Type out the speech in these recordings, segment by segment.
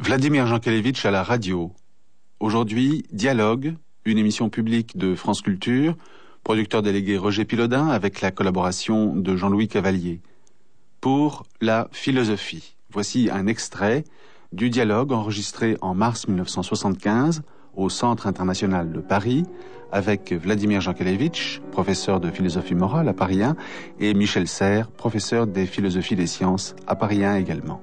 Vladimir Jankélévitch à la radio. Aujourd'hui, Dialogue, une émission publique de France Culture, producteur délégué Roger Pilaudin avec la collaboration de Jean-Louis Cavalier. Pour la philosophie, voici un extrait du dialogue enregistré en mars 1975 au Centre international de Paris avec Vladimir Jankélévitch, professeur de philosophie morale à Paris 1, et Michel Serres, professeur des philosophies des sciences à Paris 1 également.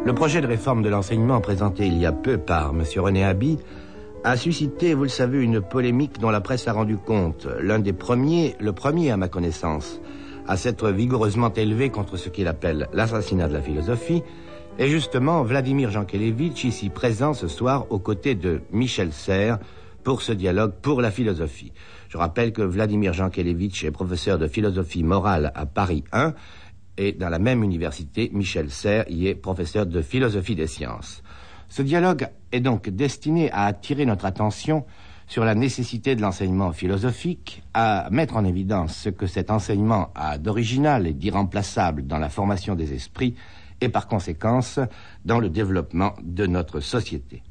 Le projet de réforme de l'enseignement présenté il y a peu par M. René Haby a suscité, vous le savez, une polémique dont la presse a rendu compte. Le premier à ma connaissance, à s'être vigoureusement élevé contre ce qu'il appelle l'assassinat de la philosophie, est justement Vladimir Jankélévitch, ici présent ce soir aux côtés de Michel Serres pour ce dialogue pour la philosophie. Je rappelle que Vladimir Jankélévitch est professeur de philosophie morale à Paris 1, et dans la même université, Michel Serres y est professeur de philosophie des sciences. Ce dialogue est donc destiné à attirer notre attention sur la nécessité de l'enseignement philosophique, à mettre en évidence ce que cet enseignement a d'original et d'irremplaçable dans la formation des esprits et par conséquence dans le développement de notre société.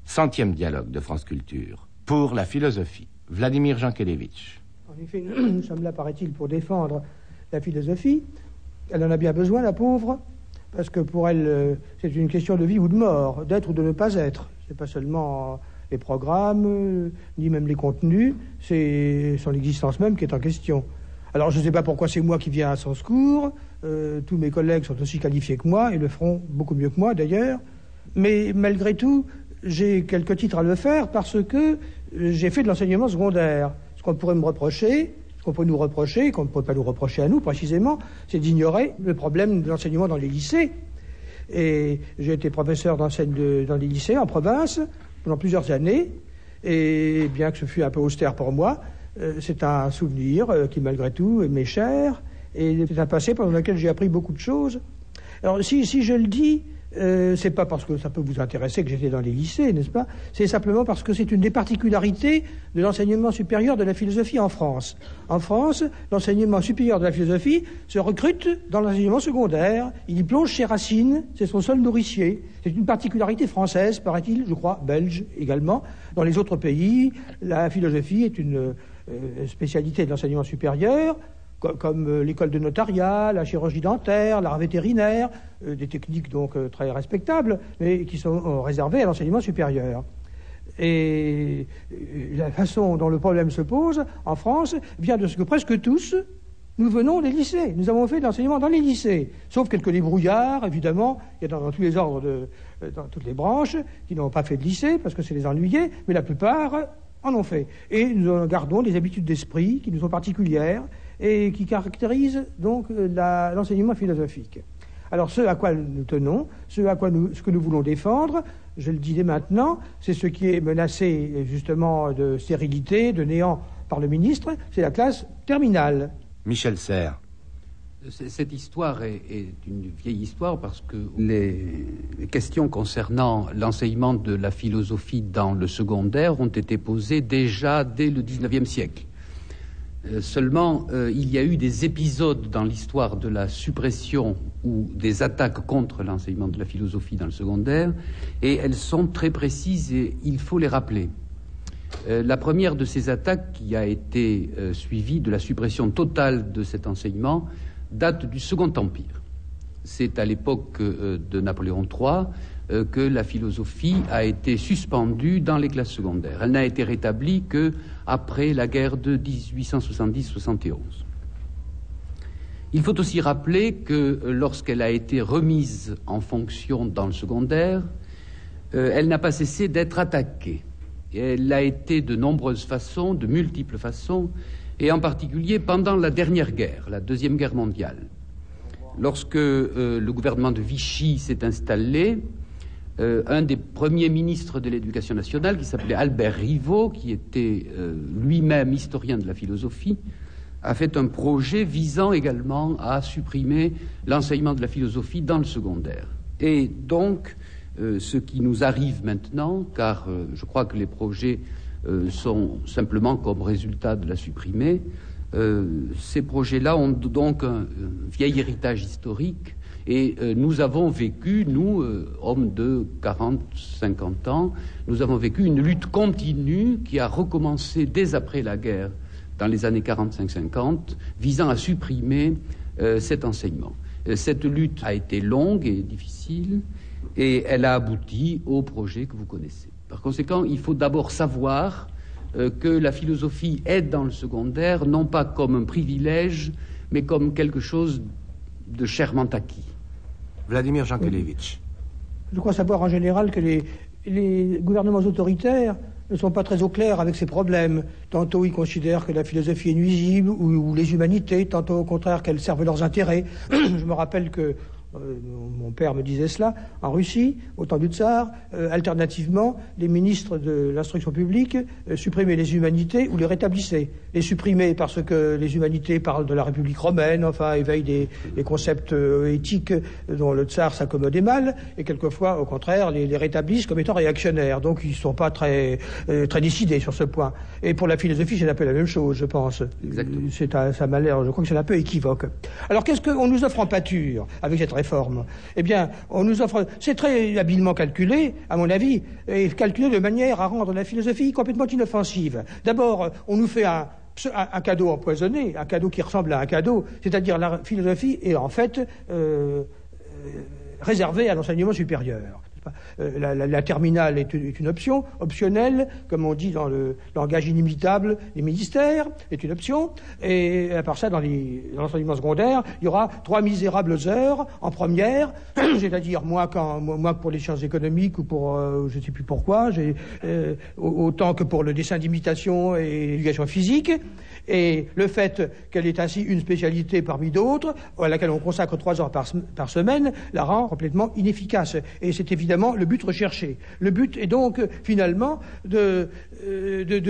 100e dialogue de France Culture pour la philosophie. Vladimir Jankélévitch. En effet, nous sommes là, paraît-il, pour défendre la philosophie. Elle en a bien besoin, la pauvre, parce que pour elle, c'est une question de vie ou de mort, d'être ou de ne pas être. C'est pas seulement les programmes, ni même les contenus, c'est son existence même qui est en question. Alors je ne sais pas pourquoi c'est moi qui viens à son secours, tous mes collègues sont aussi qualifiés que moi, et le feront beaucoup mieux que moi d'ailleurs, mais malgré tout, j'ai quelques titres à le faire parce que j'ai fait de l'enseignement secondaire. Ce qu'on pourrait me reprocher, qu'on peut nous reprocher, qu'on ne peut pas nous reprocher à nous précisément, c'est d'ignorer le problème de l'enseignement dans les lycées. Et j'ai été professeur dans les lycées en province pendant plusieurs années, et bien que ce fût un peu austère pour moi, c'est un souvenir qui malgré tout m'est cher, et c'est un passé pendant lequel j'ai appris beaucoup de choses. Alors si je le dis, c'est pas parce que ça peut vous intéresser que j'étais dans les lycées, n'est-ce pas? C'est simplement parce que c'est une des particularités de l'enseignement supérieur de la philosophie en France. En France, l'enseignement supérieur de la philosophie se recrute dans l'enseignement secondaire. Il y plonge ses racines, c'est son seul nourricier. C'est une particularité française, paraît-il, je crois, belge également. Dans les autres pays, la philosophie est une spécialité de l'enseignement supérieur, comme l'école de notariat, la chirurgie dentaire, l'art vétérinaire, des techniques donc très respectables, mais qui sont réservées à l'enseignement supérieur. Et la façon dont le problème se pose en France vient de ce que presque tous, nous venons des lycées. Nous avons fait de l'enseignement dans les lycées, sauf quelques débrouillards, évidemment. Il y a dans tous les ordres, dans toutes les branches, qui n'ont pas fait de lycée, parce que c'est les ennuyés, mais la plupart en ont fait. Et nous gardons des habitudes d'esprit qui nous sont particulières, et qui caractérise donc l'enseignement philosophique. Alors ce à quoi nous tenons, ce que nous voulons défendre, je le dis dès maintenant, c'est ce qui est menacé justement de stérilité, de néant par le ministre, c'est la classe terminale. Michel Serres. Cette histoire est une vieille histoire parce que les questions concernant l'enseignement de la philosophie dans le secondaire ont été posées déjà dès le XIXe siècle. Seulement, il y a eu des épisodes dans l'histoire de la suppression ou des attaques contre l'enseignement de la philosophie dans le secondaire, et elles sont très précises et il faut les rappeler. La première de ces attaques, qui a été suivie de la suppression totale de cet enseignement, date du Second Empire. C'est à l'époque de Napoléon III que la philosophie a été suspendue dans les classes secondaires. Elle n'a été rétablie qu'après la guerre de 1870-71. Il faut aussi rappeler que lorsqu'elle a été remise en fonction dans le secondaire, elle n'a pas cessé d'être attaquée. Et elle l'a été de nombreuses façons, de multiples façons, et en particulier pendant la dernière guerre, la Deuxième Guerre mondiale. Lorsque le gouvernement de Vichy s'est installé, un des premiers ministres de l'Éducation nationale, qui s'appelait Albert Rivot, qui était lui-même historien de la philosophie, a fait un projet visant également à supprimer l'enseignement de la philosophie dans le secondaire. Et donc, ce qui nous arrive maintenant, car je crois que les projets sont simplement comme résultat de la supprimer, ces projets-là ont donc un vieil héritage historique Et nous avons vécu, nous, hommes de 40, 50 ans, nous avons vécu une lutte continue qui a recommencé dès après la guerre, dans les années 45-50, visant à supprimer cet enseignement. Cette lutte a été longue et difficile, et elle a abouti au projet que vous connaissez. Par conséquent, il faut d'abord savoir que la philosophie est dans le secondaire, non pas comme un privilège, mais comme quelque chose de chèrement acquis. Vladimir Jankélévitch. Je crois savoir en général que les gouvernements autoritaires ne sont pas très au clair avec ces problèmes. Tantôt ils considèrent que la philosophie est nuisible ou les humanités, tantôt au contraire qu'elles servent leurs intérêts. Je me rappelle que mon père me disait cela, en Russie, au temps du tsar, alternativement, les ministres de l'instruction publique supprimaient les humanités ou les rétablissaient. Les supprimaient parce que les humanités parlent de la République romaine, enfin, éveillent des concepts éthiques dont le tsar s'accommodait mal, et quelquefois, au contraire, les rétablissent comme étant réactionnaires. Donc, ils ne sont pas très décidés sur ce point. Et pour la philosophie, c'est un peu la même chose, je pense. Exactement. Ça m'a l'air, je crois que c'est un peu équivoque. Alors, qu'est-ce qu'on nous offre en pâture avec cette réforme? Eh bien, on nous offre... C'est très habilement calculé, à mon avis, et calculé de manière à rendre la philosophie complètement inoffensive. D'abord, on nous fait un cadeau empoisonné, un cadeau qui ressemble à un cadeau, c'est-à-dire la philosophie est en fait réservée à l'enseignement supérieur. La terminale est une option, optionnelle, comme on dit dans le langage inimitable des ministères, est une option, et à part ça, dans l'enseignement secondaire, il y aura 3 misérables heures en première, c'est-à-dire moi pour les sciences économiques ou pour, je ne sais plus pourquoi, autant que pour le dessin d'imitation et l'éducation physique, et le fait qu'elle est ainsi une spécialité parmi d'autres, à laquelle on consacre 3 heures par semaine, la rend complètement inefficace. Et c'est évidemment le but recherché. Le but est donc, finalement, de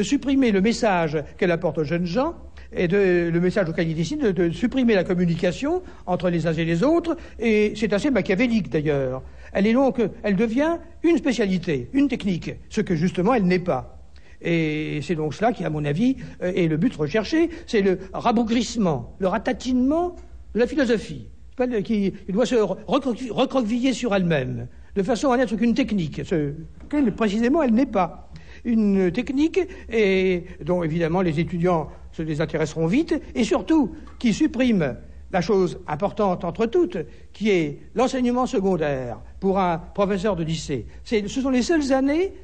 supprimer le message qu'elle apporte aux jeunes gens, et le message auquel il décide de supprimer la communication entre les uns et les autres, et c'est assez machiavélique d'ailleurs. Elle devient une spécialité, une technique, ce que justement elle n'est pas. Et c'est donc cela qui, à mon avis, est le but recherché, c'est le rabougrissement, le ratatinement de la philosophie, qui doit se recroqueviller sur elle-même, de façon à n'être qu'une technique, ce que précisément elle n'est pas. Une technique et dont évidemment les étudiants se désintéresseront vite, et surtout qui supprime la chose importante entre toutes, qui est l'enseignement secondaire pour un professeur de lycée. Ce sont les seules années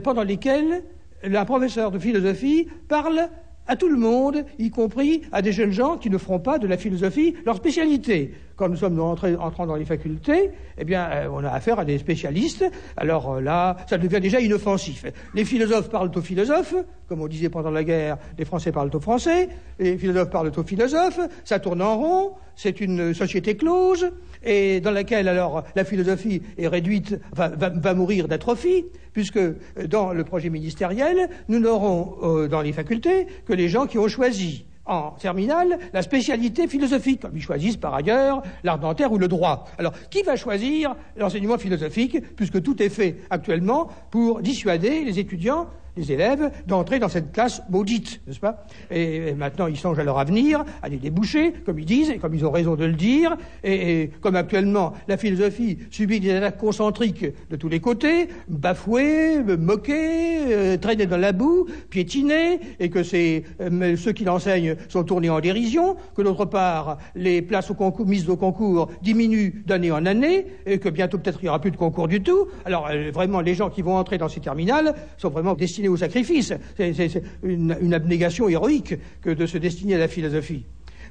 pendant lesquelles un professeur de philosophie parle à tout le monde, y compris à des jeunes gens qui ne feront pas de la philosophie leur spécialité. Quand nous sommes entrant dans les facultés, eh bien, on a affaire à des spécialistes. Alors là, ça devient déjà inoffensif. Les philosophes parlent aux philosophes, comme on disait pendant la guerre, les Français parlent aux Français, les philosophes parlent aux philosophes, ça tourne en rond, c'est une société close, et dans laquelle alors la philosophie est réduite, va mourir d'atrophie, puisque dans le projet ministériel, nous n'aurons dans les facultés que les gens qui ont choisi en terminale la spécialité philosophique, comme ils choisissent par ailleurs l'art dentaire ou le droit. Alors, qui va choisir l'enseignement philosophique, puisque tout est fait actuellement pour dissuader les étudiants, les élèves, d'entrer dans cette classe maudite, n'est-ce pas? Et maintenant, ils songent à leur avenir, à des débouchés, comme ils disent, et comme ils ont raison de le dire, et comme actuellement, la philosophie subit des attaques concentriques de tous les côtés, bafouée, moquée, traînée dans la boue, piétinée, et que ceux qui l'enseignent sont tournés en dérision, que d'autre part, les places mises au concours diminuent d'année en année, et que bientôt peut-être il n'y aura plus de concours du tout. Alors, vraiment, les gens qui vont entrer dans ces terminales sont vraiment destinés au sacrifice. C'est une abnégation héroïque que de se destiner à la philosophie.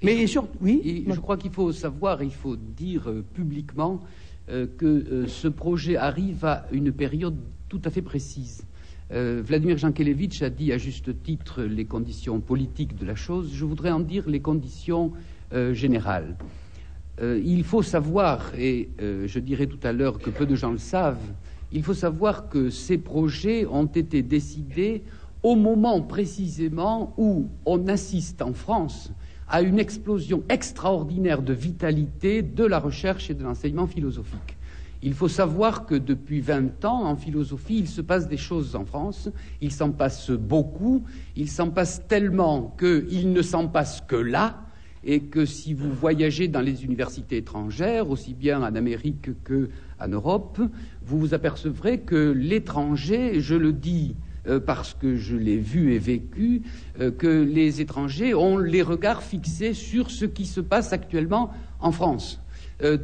Mais oui. Je crois qu'il faut savoir, il faut dire publiquement que ce projet arrive à une période tout à fait précise. Vladimir Jankélévitch a dit à juste titre les conditions politiques de la chose. Je voudrais en dire les conditions générales. Il faut savoir, et je dirais tout à l'heure que peu de gens le savent, il faut savoir que ces projets ont été décidés au moment précisément où on assiste en France à une explosion extraordinaire de vitalité de la recherche et de l'enseignement philosophique. Il faut savoir que depuis 20 ans, en philosophie, il se passe des choses en France. Il s'en passe beaucoup. Il s'en passe tellement qu'il ne s'en passe que là. et que si vous voyagez dans les universités étrangères, aussi bien en Amérique qu'en Europe, vous vous apercevrez que l'étranger, je le dis parce que je l'ai vu et vécu, que les étrangers ont les regards fixés sur ce qui se passe actuellement en France.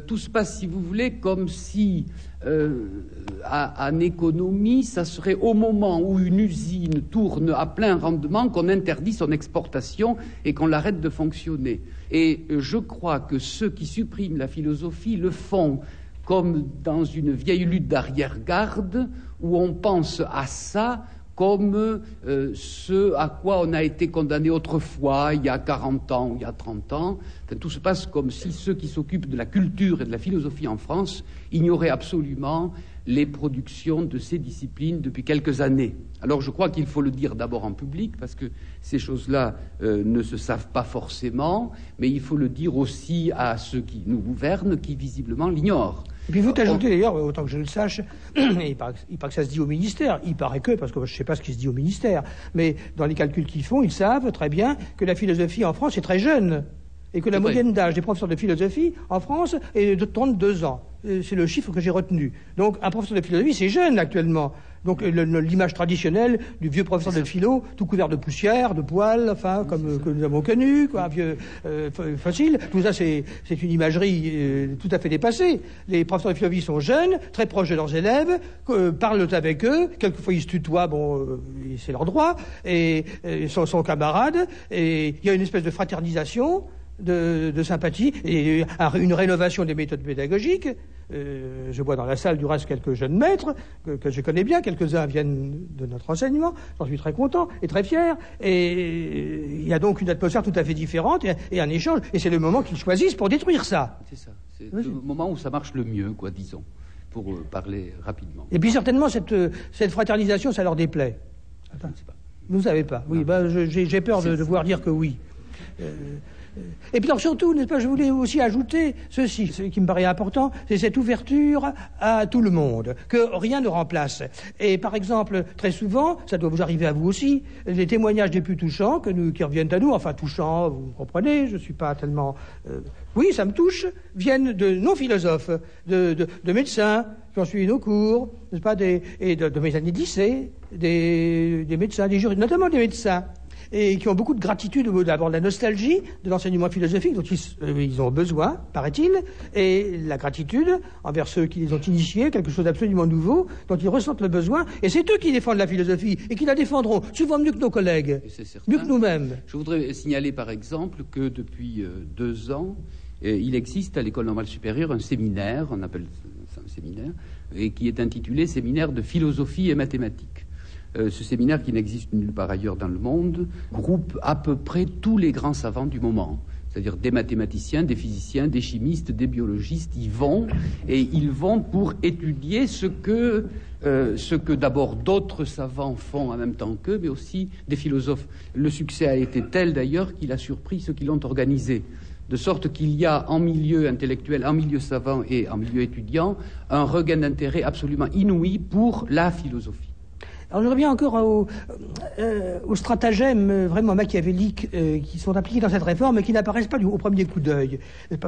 Tout se passe, si vous voulez, comme si en économie, ça serait au moment où une usine tourne à plein rendement qu'on interdit son exportation et qu'on l'arrête de fonctionner. Et je crois que ceux qui suppriment la philosophie le font comme dans une vieille lutte d'arrière-garde où on pense à ça comme ce à quoi on a été condamné autrefois, il y a 40 ans ou il y a 30 ans. Enfin, tout se passe comme si ceux qui s'occupent de la culture et de la philosophie en France ignoraient absolument les productions de ces disciplines depuis quelques années. Alors je crois qu'il faut le dire d'abord en public, parce que ces choses-là ne se savent pas forcément, mais il faut le dire aussi à ceux qui nous gouvernent, qui visiblement l'ignorent. Et puis vous ajoutez d'ailleurs, autant que je le sache, il paraît que ça se dit au ministère, il paraît que, parce que je ne sais pas ce qui se dit au ministère, mais dans les calculs qu'ils font, ils savent très bien que la philosophie en France est très jeune, et que la moyenne d'âge des professeurs de philosophie en France est de 32 ans. C'est le chiffre que j'ai retenu. Donc un professeur de philosophie, c'est jeune actuellement. Donc l'image traditionnelle du vieux professeur de philo, tout couvert de poussière, de poils, enfin comme que nous avons connu, quoi, un vieux fossile. Tout ça, c'est une imagerie tout à fait dépassée. Les professeurs de philosophie sont jeunes, très proches de leurs élèves, parlent avec eux. Quelquefois ils se tutoient, bon, c'est leur droit, et sont camarades. Et il y a une espèce de fraternisation, de sympathie et une rénovation des méthodes pédagogiques. Je vois dans la salle du reste quelques jeunes maîtres que je connais bien, quelques-uns viennent de notre enseignement, j'en suis très content et très fier, et il y a donc une atmosphère tout à fait différente et un échange, et c'est le moment qu'ils choisissent pour détruire ça. C'est ça, c'est le moment où ça marche le mieux, quoi, disons, pour parler rapidement. Et puis certainement cette fraternisation, ça leur déplaît. Attends, je ne sais pas. Vous ne savez pas? Oui, j'ai peur de devoir dire que oui. Et puis alors surtout, n'est-ce pas, je voulais aussi ajouter ceci, ce qui me paraît important, c'est cette ouverture à tout le monde, que rien ne remplace. Et par exemple, très souvent, ça doit vous arriver à vous aussi, les témoignages les plus touchants qui reviennent à nous, enfin touchants, vous comprenez, je suis pas tellement... oui, ça me touche, viennent de non-philosophes, de médecins qui ont suivi nos cours, n'est-ce pas, de mes années de lycée, des médecins, des juristes, notamment des médecins, et qui ont beaucoup de gratitude, d'abord de la nostalgie de l'enseignement philosophique dont ils ont besoin, paraît-il, et la gratitude envers ceux qui les ont initiés, quelque chose d'absolument nouveau, dont ils ressentent le besoin, et c'est eux qui défendent la philosophie, et qui la défendront souvent mieux que nos collègues, mieux que nous-mêmes. Je voudrais signaler par exemple que depuis 2 ans, il existe à l'École normale supérieure un séminaire, on appelle ça un séminaire, et qui est intitulé « Séminaire de philosophie et mathématiques ». Ce séminaire, qui n'existe nulle part ailleurs dans le monde, groupe à peu près tous les grands savants du moment, c'est-à-dire des mathématiciens, des physiciens, des chimistes, des biologistes. Ils vont pour étudier ce que d'abord d'autres savants font en même temps qu'eux, mais aussi des philosophes. Le succès a été tel d'ailleurs qu'il a surpris ceux qui l'ont organisé. De sorte qu'il y a en milieu intellectuel, en milieu savant et en milieu étudiant, un regain d'intérêt absolument inouï pour la philosophie. Alors je reviens encore aux stratagèmes vraiment machiavéliques qui sont appliqués dans cette réforme et qui n'apparaissent pas au premier coup d'œil.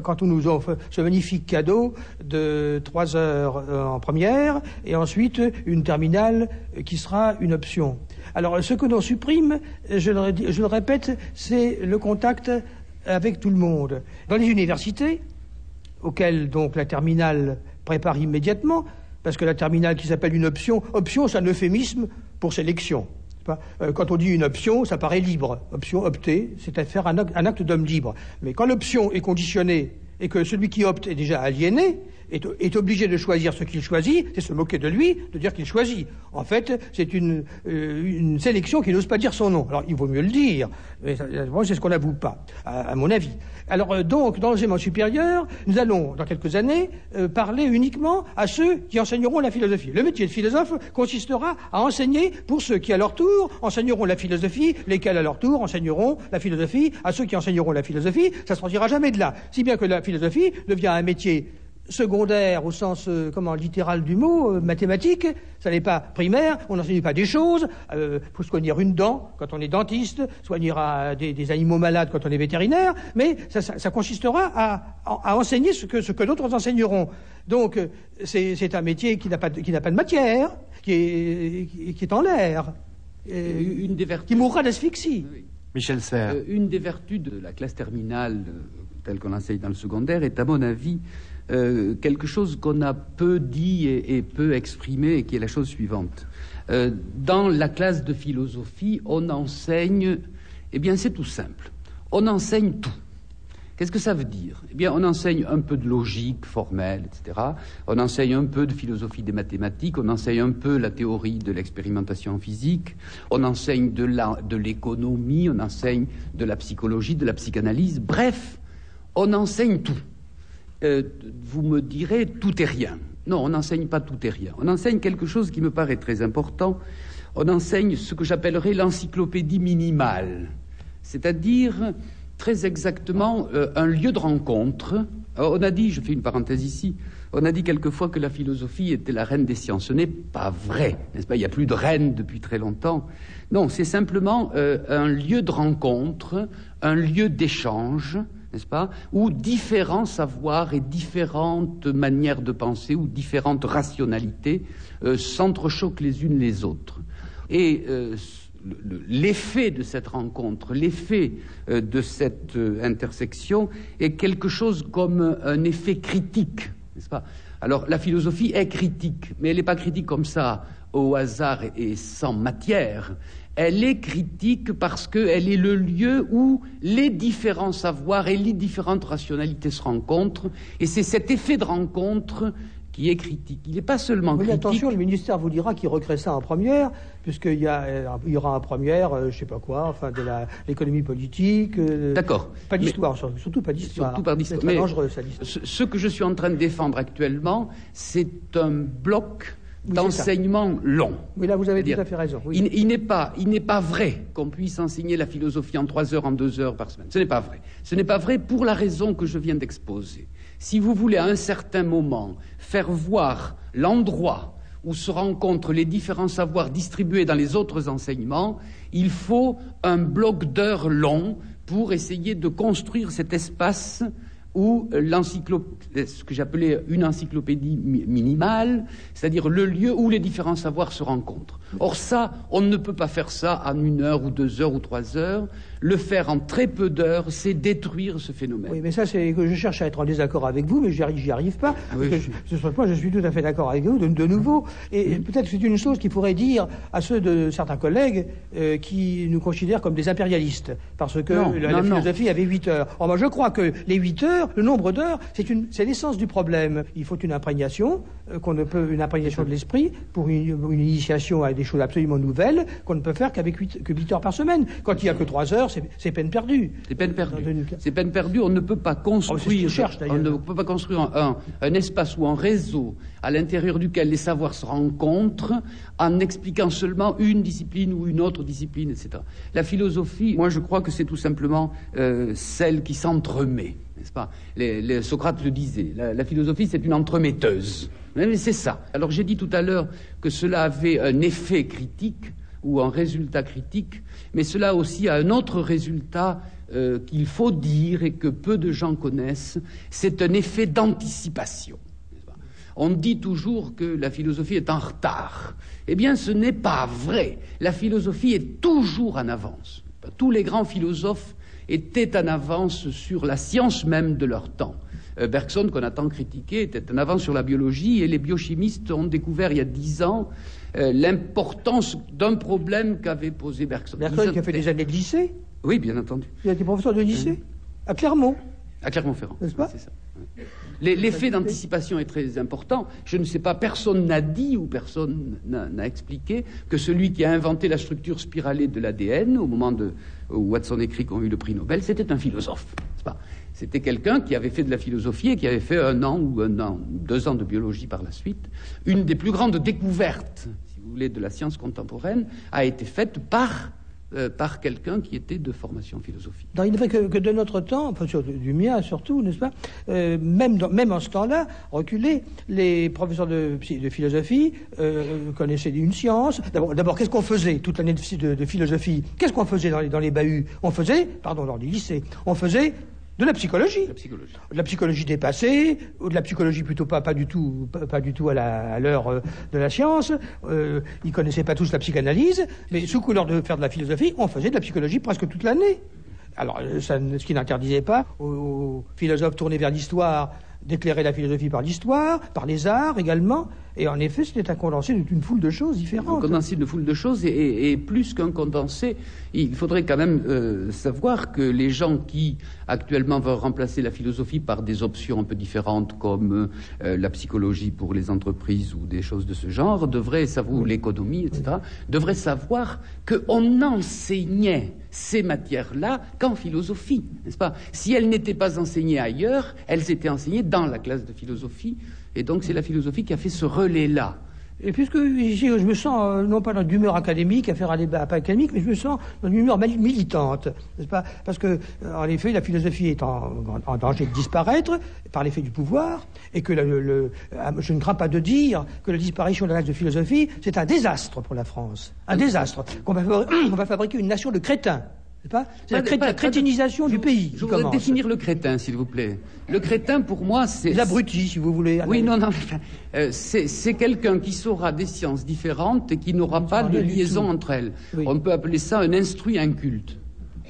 Quand on nous offre ce magnifique cadeau de 3 heures en première et ensuite une terminale qui sera une option. Alors ce que l'on supprime, je le répète, c'est le contact avec tout le monde. Dans les universités, auxquelles donc la terminale prépare immédiatement, parce que la terminale qui s'appelle une option, c'est un euphémisme pour sélection. Quand on dit une option, ça paraît libre. Option, opter, c'est à faire un acte d'homme libre. Mais quand l'option est conditionnée et que celui qui opte est déjà aliéné, est obligé de choisir ce qu'il choisit, c'est se moquer de lui, de dire qu'il choisit. En fait, c'est une sélection qui n'ose pas dire son nom. Alors, il vaut mieux le dire. Mais c'est ce qu'on n'avoue pas, à mon avis. Alors, donc, dans l'enseignement supérieur, nous allons, dans quelques années, parler uniquement à ceux qui enseigneront la philosophie. Le métier de philosophe consistera à enseigner pour ceux qui, à leur tour, enseigneront la philosophie, lesquels, à leur tour, enseigneront la philosophie à ceux qui enseigneront la philosophie. Ça ne sortira jamais de là. Si bien que la philosophie devient un métier secondaire au sens littéral du mot, mathématique, ça n'est pas primaire, on n'enseigne pas des choses, faut soigner une dent quand on est dentiste, soigner des animaux malades quand on est vétérinaire, mais ça consistera à enseigner ce que d'autres enseigneront. Donc c'est un métier qui n'a pas de matière, qui est en l'air, une des vertus, qui mourra d'asphyxie. Oui. Michel Serres. Une des vertus de la classe terminale telle qu'on l'enseigne dans le secondaire est, à mon avis, quelque chose qu'on a peu dit et peu exprimé, et qui est la chose suivante. Dans la classe de philosophie, on enseigne, c'est tout simple, on enseigne tout. Qu'est-ce que ça veut dire? On enseigne un peu de logique formelle, etc. On enseigne un peu de philosophie des mathématiques, on enseigne un peu la théorie de l'expérimentation physique, on enseigne de l'économie, on enseigne de la psychologie, de la psychanalyse, bref, on enseigne tout. Vous me direz, tout et rien. Non, on n'enseigne pas tout et rien. On enseigne quelque chose qui me paraît très important. On enseigne ce que j'appellerais l'encyclopédie minimale, c'est-à-dire très exactement un lieu de rencontre. Alors, on a dit, je fais une parenthèse ici, on a dit quelquefois que la philosophie était la reine des sciences. Ce n'est pas vrai, n'est-ce pas? Il n'y a plus de reine depuis très longtemps. Non, c'est simplement un lieu de rencontre, un lieu d'échange, n'est-ce pas, où différents savoirs et différentes manières de penser ou différentes rationalités s'entrechoquent les unes les autres. Et l'effet de cette rencontre, l'effet de cette intersection est quelque chose comme un effet critique, n'est-ce pas? Alors la philosophie est critique, mais elle n'est pas critique comme ça au hasard et sans matière. Elle est critique parce qu'elle est le lieu où les différents savoirs et les différentes rationalités se rencontrent, et c'est cet effet de rencontre qui est critique. Il n'est pas seulement critique. Attention, le ministère vous dira qu'il recrée ça en première, puisqu'il y aura en première, je sais pas quoi, de l'économie politique. D'accord. Pas d'histoire, surtout pas d'histoire. Surtout pas d'histoire. C'est très dangereux, ça, l'histoire. Ce que je suis en train de défendre actuellement, c'est un bloc d'enseignement long. Oui, là, vous avez tout à fait raison. Oui. Il n'est pas vrai qu'on puisse enseigner la philosophie en 3 heures, en 2 heures par semaine. Ce n'est pas vrai. Ce n'est pas vrai pour la raison que je viens d'exposer. Si vous voulez, à un certain moment, faire voir l'endroit où se rencontrent les différents savoirs distribués dans les autres enseignements, il faut un bloc d'heures long pour essayer de construire cet espace où ce que j'appelais une encyclopédie minimale, c'est-à-dire le lieu où les différents savoirs se rencontrent. Or ça, on ne peut pas faire ça en 1 heure ou 2 heures ou 3 heures. Le faire en très peu d'heures, c'est détruire ce phénomène. Oui, mais ça, c'est que je cherche à être en désaccord avec vous, mais j'y arrive pas. Oui. Ce point, je suis tout à fait d'accord avec vous, de nouveau. Et peut-être que c'est une chose qu'il faudrait dire à ceux de certains collègues qui nous considèrent comme des impérialistes, parce que la philosophie avait 8 heures. Or, moi, je crois que les 8 heures, le nombre d'heures, c'est l'essence du problème. Il faut une imprégnation, une imprégnation de l'esprit pour une initiation à des choses absolument nouvelles qu'on ne peut faire qu'avec 8 heures par semaine. Quand il n'y a que 3 heures, c'est peine perdue. C'est peine perdue. C'est peine perdue. On ne peut pas construire. On ne peut pas construire un espace ou un réseau à l'intérieur duquel les savoirs se rencontrent en expliquant seulement une discipline ou une autre discipline, etc. La philosophie, moi, je crois que c'est tout simplement celle qui s'entremet, n'est-ce pas? Socrate le disait. La philosophie, c'est une entremetteuse. Mais c'est ça. Alors j'ai dit tout à l'heure que cela avait un effet critique ou un résultat critique, mais cela aussi a un autre résultat qu'il faut dire et que peu de gens connaissent, c'est un effet d'anticipation. On dit toujours que la philosophie est en retard. Eh bien, ce n'est pas vrai. La philosophie est toujours en avance. Tous les grands philosophes étaient en avance sur la science même de leur temps. Bergson, qu'on a tant critiqué, était en avance sur la biologie, et les biochimistes ont découvert il y a 10 ans l'importance d'un problème qu'avait posé Bergson. Bergson qui a fait des années de lycée? Oui, bien entendu. Il a été professeur de lycée à Clermont. À Clermont-Ferrand, n'est-ce pas? C'est ça. Oui. L'effet d'anticipation est très important. Je ne sais pas, personne n'a dit ou personne n'a expliqué que celui qui a inventé la structure spiralée de l'ADN au moment où Watson et Crick ont eu le prix Nobel, c'était un philosophe, n'est-ce pas? C'était quelqu'un qui avait fait de la philosophie et qui avait fait 1 an ou 2 ans de biologie par la suite. Une des plus grandes découvertes, si vous voulez, de la science contemporaine a été faite par par quelqu'un qui était de formation philosophique. Il n'est vrai que de notre temps, enfin, du mien surtout, n'est-ce pas, même en ce temps-là, reculé, les professeurs de philosophie connaissaient une science. D'abord, qu'est-ce qu'on faisait toute l'année de philosophie? Qu'est-ce qu'on faisait dans les bahuts? Dans les lycées, on faisait de la psychologie. De la psychologie dépassée, ou de la psychologie plutôt pas du tout à l'heure de la science. Ils connaissaient pas tous la psychanalyse, mais sous couleur de faire de la philosophie, on faisait de la psychologie presque toute l'année. Alors, ce qui n'interdisait pas aux philosophes tournés vers l'histoire d'éclairer la philosophie par l'histoire, par les arts également. Et en effet, c'était un condensé d'une foule de choses différentes. Un condensé de foule de choses, et plus qu'un condensé, il faudrait quand même savoir que les gens qui actuellement veulent remplacer la philosophie par des options un peu différentes, comme la psychologie pour les entreprises ou des choses de ce genre, devraient savoir, ou l'économie, etc., devraient savoir qu'on enseignait ces matières-là qu'en philosophie, n'est-ce pas? Si elles n'étaient pas enseignées ailleurs, elles étaient enseignées dans la classe de philosophie, et donc c'est la philosophie qui a fait ce relais-là. Et puisque ici, je me sens, non pas dans d'humeur académique, à faire un débat pas académique, mais je me sens dans une humeur militante, n'est-ce pas? Parce que, en effet, la philosophie est en danger de disparaître par l'effet du pouvoir, et que je ne crains pas de dire que la disparition de la classe de philosophie, c'est un désastre pour la France. Un désastre. Qu'on va fabriquer une nation de crétins. C'est la crétinisation du pays. Je voudrais définir le crétin, s'il vous plaît. Le crétin, pour moi, c'est... L'abruti, si vous voulez. Oui, non, c'est quelqu'un qui saura des sciences différentes et qui n'aura pas de liaison entre elles. Oui. On peut appeler ça un instruit inculte.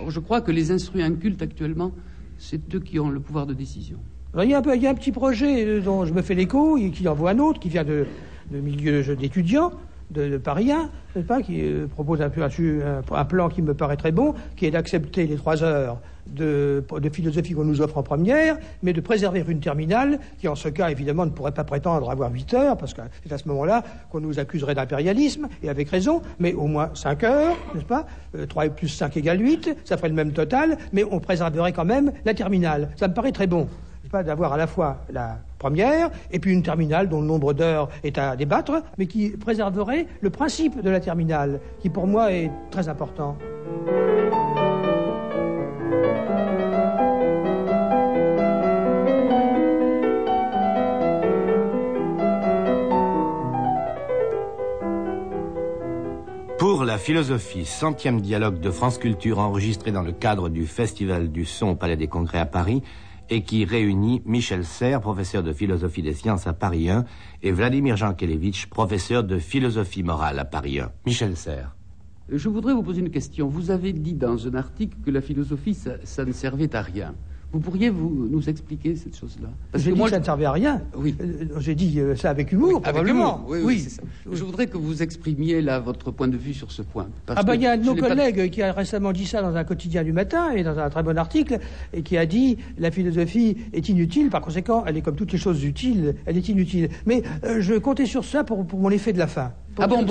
Or, je crois que les instruits incultes, actuellement, c'est eux qui ont le pouvoir de décision. Alors, il y a un petit projet dont je me fais l'écho, et qui en voit un autre, qui vient de milieu d'étudiants, de Paris 1, n'est-ce pas, qui propose un plan qui me paraît très bon, qui est d'accepter les 3 heures de philosophie qu'on nous offre en première, mais de préserver une terminale qui, en ce cas, évidemment, ne pourrait pas prétendre avoir 8 heures, parce que c'est à ce moment-là qu'on nous accuserait d'impérialisme, et avec raison, mais au moins 5 heures, n'est-ce pas? 3 plus 5 égale 8, ça ferait le même total, mais on préserverait quand même la terminale. Ça me paraît très bon, n'est-ce pas, d'avoir à la fois la première, et puis une terminale dont le nombre d'heures est à débattre, mais qui préserverait le principe de la terminale, qui pour moi est très important. Pour la philosophie, 100e dialogue de France Culture enregistré dans le cadre du Festival du Son au Palais des Congrès à Paris, et qui réunit Michel Serres, professeur de philosophie des sciences à Paris 1, et Vladimir Jankélévitch, professeur de philosophie morale à Paris 1. Michel Serres. Je voudrais vous poser une question. Vous avez dit dans un article que la philosophie, ça ne servait à rien. Vous pourriez nous expliquer cette chose-là? J'ai dit que ça ne servait à rien. Oui. J'ai dit ça avec humour, probablement. Oui, c'est ça. Je voudrais que vous exprimiez là votre point de vue sur ce point. Il y a un de nos collègues qui a récemment dit ça dans un quotidien du matin et dans un très bon article, et qui a dit la philosophie est inutile, par conséquent, elle est comme toutes les choses utiles, elle est inutile. Mais je comptais sur ça pour mon effet de la fin. Bon.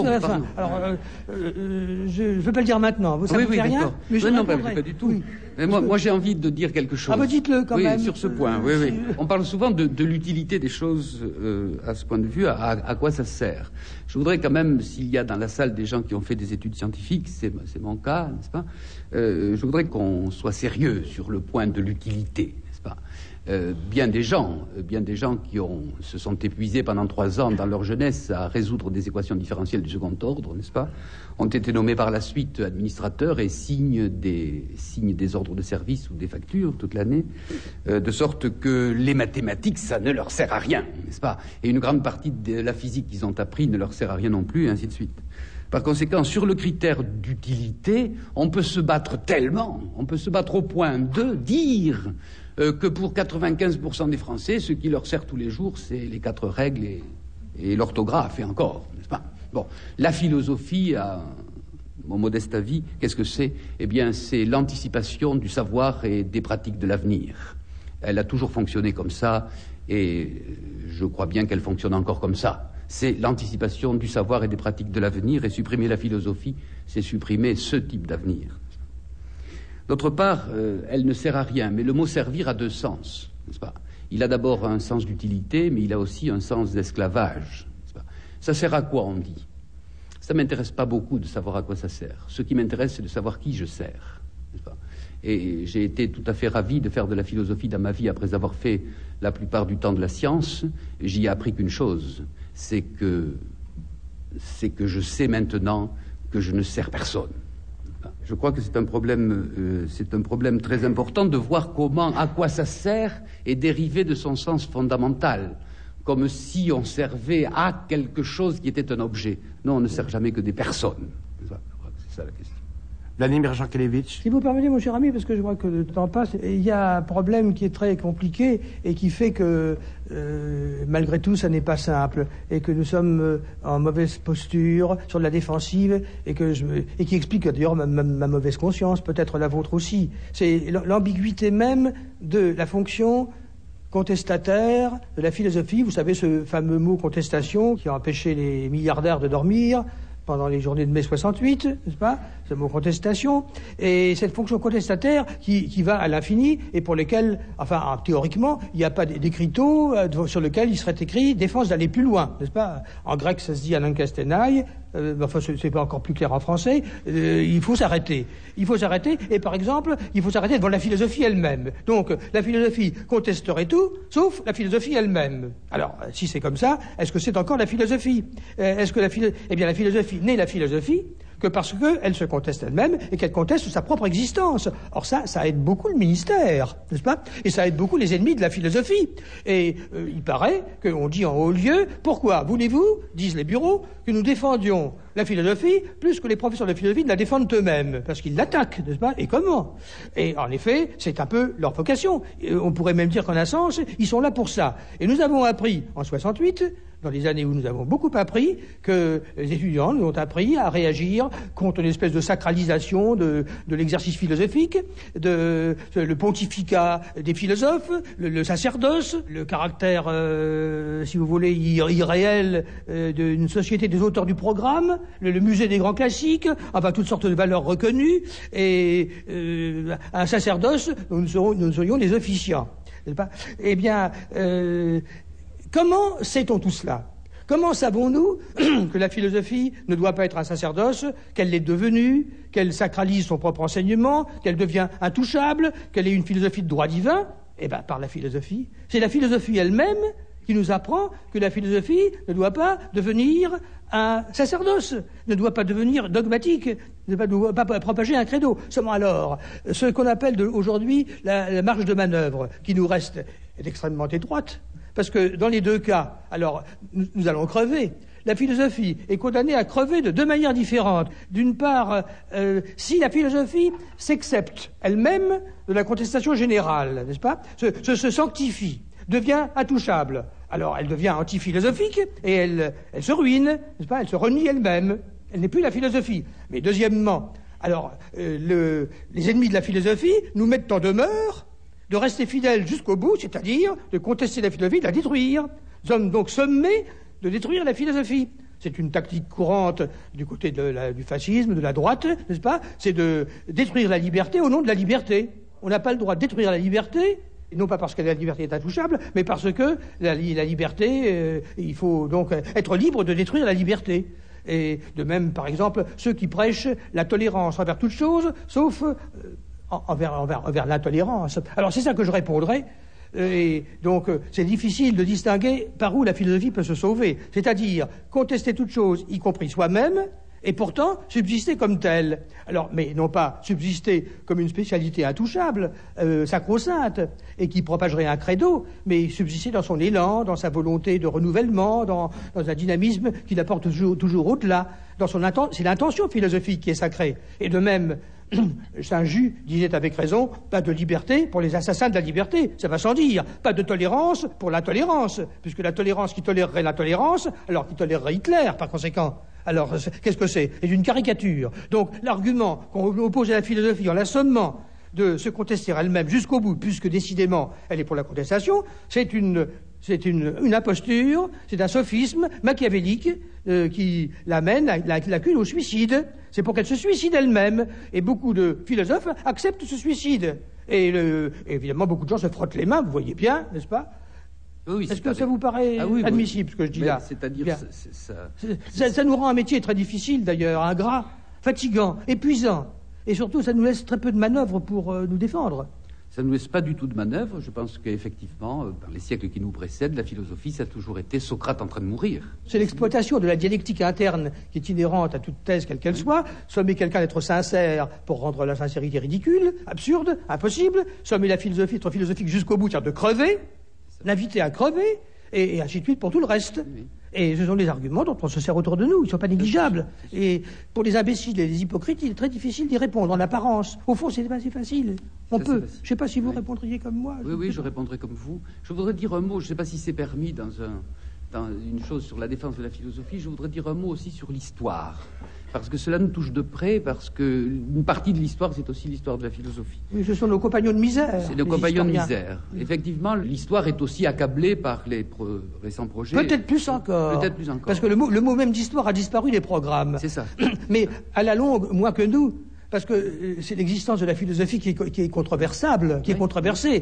Alors, je ne veux pas le dire maintenant. Vous savez rien? Mais non, pas du tout. Oui. Mais moi, j'ai envie de dire quelque chose. Dites-le quand même. Sur ce point. Oui. On parle souvent de l'utilité des choses à ce point de vue. À quoi ça sert? Je voudrais quand même, s'il y a dans la salle des gens qui ont fait des études scientifiques, c'est mon cas, n'est-ce pas? Je voudrais qu'on soit sérieux sur le point de l'utilité, n'est-ce pas? Bien des gens qui se sont épuisés pendant 3 ans dans leur jeunesse à résoudre des équations différentielles du second ordre, n'est-ce pas, ont été nommés par la suite administrateurs et signent des ordres de service ou des factures toute l'année, de sorte que les mathématiques, ça ne leur sert à rien, n'est-ce pas? Et une grande partie de la physique qu'ils ont appris ne leur sert à rien non plus, et ainsi de suite. Par conséquent, sur le critère d'utilité, on peut se battre au point de dire que pour 95% des Français, ce qui leur sert tous les jours, c'est les 4 règles et l'orthographe, et encore, n'est-ce pas? Bon, la philosophie, à mon modeste avis, qu'est-ce que c'est? Eh bien, c'est l'anticipation du savoir et des pratiques de l'avenir. Elle a toujours fonctionné comme ça, et je crois bien qu'elle fonctionne encore comme ça. C'est l'anticipation du savoir et des pratiques de l'avenir, et supprimer la philosophie, c'est supprimer ce type d'avenir. D'autre part, elle ne sert à rien, mais le mot servir a 2 sens, n'est-ce pas? Il a d'abord un sens d'utilité, mais il a aussi un sens d'esclavage, n'est-ce pas? Ça sert à quoi, on dit? Ça ne m'intéresse pas beaucoup de savoir à quoi ça sert. Ce qui m'intéresse, c'est de savoir qui je sers, n'est-ce pas ? Et j'ai été tout à fait ravi de faire de la philosophie dans ma vie après avoir fait la plupart du temps de la science. J'y ai appris qu'une chose, c'est que je sais maintenant que je ne sers personne. Je crois que c'est un problème très important de voir à quoi ça sert est dérivé de son sens fondamental, comme si on servait à quelque chose qui était un objet. Non, on ne sert jamais que des personnes. Je crois que c'est ça la question. Vladimir Jankélévitch. Si vous permettez, mon cher ami, parce que je vois que le temps passe, il y a un problème qui est très compliqué et qui fait que, malgré tout, ça n'est pas simple et que nous sommes en mauvaise posture, sur de la défensive et qui explique d'ailleurs ma mauvaise conscience, peut-être la vôtre aussi. C'est l'ambiguïté même de la fonction contestataire de la philosophie. Vous savez, ce fameux mot contestation qui a empêché les milliardaires de dormir pendant les journées de mai 68, n'est-ce pas, ce mot contestation, et cette fonction contestataire qui va à l'infini et pour lesquelles, enfin, théoriquement, il n'y a pas d'écriteau sur lequel il serait écrit défense d'aller plus loin, n'est-ce pas? En grec, ça se dit anankastenai, enfin, c'est pas encore plus clair en français, il faut s'arrêter. Il faut s'arrêter, et par exemple, il faut s'arrêter devant la philosophie elle-même. Donc, la philosophie contesterait tout, sauf la philosophie elle-même. Alors, si c'est comme ça, est-ce que c'est encore la philosophie? Eh bien, la philosophie n'est la philosophie que parce qu'elle se conteste elle-même et qu'elle conteste sa propre existence. Or ça aide beaucoup le ministère, n'est-ce pas? Et ça aide beaucoup les ennemis de la philosophie. Et il paraît qu'on dit en haut lieu, pourquoi voulez-vous, disent les bureaux, que nous défendions la philosophie plus que les professeurs de philosophie ne la défendent eux-mêmes, parce qu'ils l'attaquent, n'est-ce pas? Et comment? Et en effet, c'est un peu leur vocation. On pourrait même dire qu'en un sens, ils sont là pour ça. Et nous avons appris en 68, dans les années où nous avons beaucoup appris, que les étudiants nous ont appris à réagir contre une espèce de sacralisation de l'exercice philosophique, le pontificat des philosophes, le sacerdoce, le caractère, si vous voulez, irréel d'une société des auteurs du programme, le musée des grands classiques, enfin toutes sortes de valeurs reconnues, et un sacerdoce dont nous serions les officiants. N'est-ce pas? Eh bien, comment sait-on tout cela? Comment savons-nous que la philosophie ne doit pas être un sacerdoce, qu'elle l'est devenue, qu'elle sacralise son propre enseignement, qu'elle devient intouchable, qu'elle est une philosophie de droit divin? Eh bien, par la philosophie. C'est la philosophie elle-même qui nous apprend que la philosophie ne doit pas devenir un sacerdoce, ne doit pas devenir dogmatique, ne doit pas propager un credo. Seulement alors, ce qu'on appelle aujourd'hui la marge de manœuvre qui nous reste est extrêmement étroite, parce que dans les deux cas, alors nous allons crever. La philosophie est condamnée à crever de deux manières différentes. D'une part, si la philosophie s'accepte elle-même de la contestation générale, n'est-ce pas, se sanctifie, devient intouchable. Alors elle devient antiphilosophique et elle se ruine, n'est-ce pas? Elle se renie elle-même. Elle n'est plus la philosophie. Mais deuxièmement, alors les ennemis de la philosophie nous mettent en demeure de rester fidèles jusqu'au bout, c'est-à-dire de contester la philosophie, de la détruire. Nous sommes donc sommés de détruire la philosophie. C'est une tactique courante du côté du fascisme, de la droite, n'est-ce pas? C'est de détruire la liberté au nom de la liberté. On n'a pas le droit de détruire la liberté, et non pas parce que la liberté est intouchable, mais parce que la liberté, il faut donc être libre de détruire la liberté. Et de même, par exemple, ceux qui prêchent la tolérance envers toute chose, sauf envers l'intolérance. Alors c'est ça que je répondrai. Et donc c'est difficile de distinguer par où la philosophie peut se sauver. C'est-à-dire contester toute chose, y compris soi-même, et pourtant subsister comme tel. Alors, mais non pas subsister comme une spécialité intouchable, sacro-sainte, et qui propagerait un credo, mais subsister dans son élan, dans sa volonté de renouvellement, dans un dynamisme qui l'apporte toujours au-delà. C'est l'intention philosophique qui est sacrée. Et de même, Saint Just disait avec raison, pas de liberté pour les assassins de la liberté, ça va sans dire, pas de tolérance pour l'intolérance, puisque la tolérance qui tolérerait l'intolérance, alors qui tolérerait Hitler par conséquent. Alors, qu'est-ce que c'est? C'est une caricature. Donc, l'argument qu'on oppose à la philosophie en l'assommant de se contester elle-même jusqu'au bout, puisque décidément elle est pour la contestation, c'est une imposture, c'est un sophisme machiavélique qui l'amène, l'accuse au suicide. C'est pour qu'elle se suicide elle-même. Et beaucoup de philosophes acceptent ce suicide. Et évidemment, beaucoup de gens se frottent les mains, vous voyez bien, n'est-ce pas? Oui, est-ce que ça vous paraît admissible, ce que je dis là? C'est-à-dire, ça nous rend un métier très difficile, d'ailleurs, ingrat, fatigant, épuisant. Et surtout, ça nous laisse très peu de manœuvre pour nous défendre. Ça ne nous laisse pas du tout de manœuvre. Je pense qu'effectivement, dans les siècles qui nous précèdent, la philosophie, ça a toujours été Socrate en train de mourir. C'est l'exploitation de la dialectique interne qui est inhérente à toute thèse, quelle qu'elle soit. Sommer quelqu'un d'être sincère pour rendre la sincérité ridicule, absurde, impossible. Sommer la philosophie, être philosophique jusqu'au bout, c'est-à-dire de crever, l'inviter à crever, et ainsi de suite pour tout le reste. Oui. Et ce sont des arguments dont on se sert autour de nous, ils ne sont pas négligeables. Et pour les imbéciles et les hypocrites, il est très difficile d'y répondre, en apparence. Au fond, c'est pas si facile. On peut. Je ne sais pas si vous répondriez comme moi. Oui, je répondrai comme vous. Je voudrais dire un mot, je ne sais pas si c'est permis dans une chose sur la défense de la philosophie, je voudrais dire un mot aussi sur l'histoire. Parce que cela nous touche de près, parce qu'une partie de l'histoire, c'est aussi l'histoire de la philosophie. Oui, ce sont nos compagnons de misère. C'est nos compagnons de misère. Effectivement, l'histoire est aussi accablée par les récents projets. Peut-être plus encore. Peut-être plus encore. Parce que le mot même d'histoire a disparu des programmes. C'est ça. Mais à la longue, moins que nous. Parce que c'est l'existence de la philosophie qui est controversable, qui est controversée.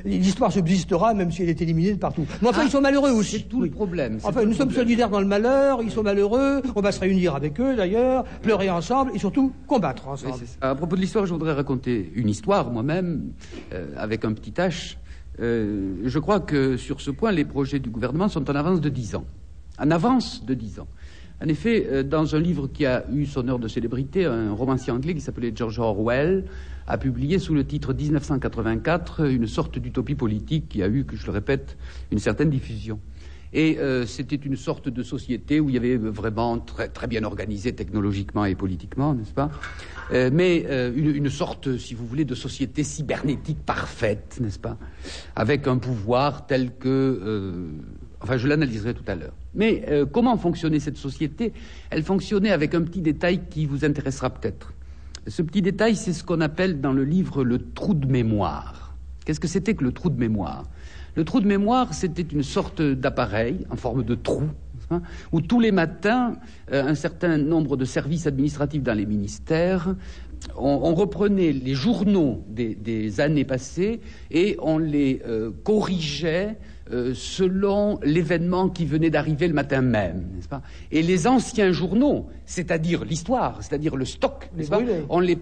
L'histoire subsistera même si elle est éliminée de partout. Mais enfin, ils sont malheureux aussi. C'est tout le problème. Enfin, nous sommes solidaires dans le malheur, ils sont malheureux, on va se réunir avec eux d'ailleurs, pleurer ensemble et surtout combattre ensemble. Oui, à propos de l'histoire, je voudrais raconter une histoire moi-même, avec un petit H. Je crois que sur ce point, les projets du gouvernement sont en avance de 10 ans. En avance de 10 ans. En effet, dans un livre qui a eu son heure de célébrité, un romancier anglais qui s'appelait George Orwell a publié sous le titre 1984 une sorte d'utopie politique qui a eu, que je le répète, une certaine diffusion. Et c'était une sorte de société où il y avait vraiment très, très bien organisé technologiquement et politiquement, n'est-ce pas, mais une sorte, si vous voulez, de société cybernétique parfaite, n'est-ce pas, avec un pouvoir tel que... Enfin, je l'analyserai tout à l'heure. Mais comment fonctionnait cette société? Elle fonctionnait avec un petit détail qui vous intéressera peut-être. Ce petit détail, c'est ce qu'on appelle dans le livre le trou de mémoire. Qu'est-ce que c'était que le trou de mémoire? Le trou de mémoire, c'était une sorte d'appareil en forme de trou, hein, où tous les matins, un certain nombre de services administratifs dans les ministères, on reprenait les journaux des années passées et on les corrigeait selon l'événement qui venait d'arriver le matin même, n'est-ce pas? Et les anciens journaux, c'est-à-dire l'histoire, c'est-à-dire le stock, n'est-ce pas, on les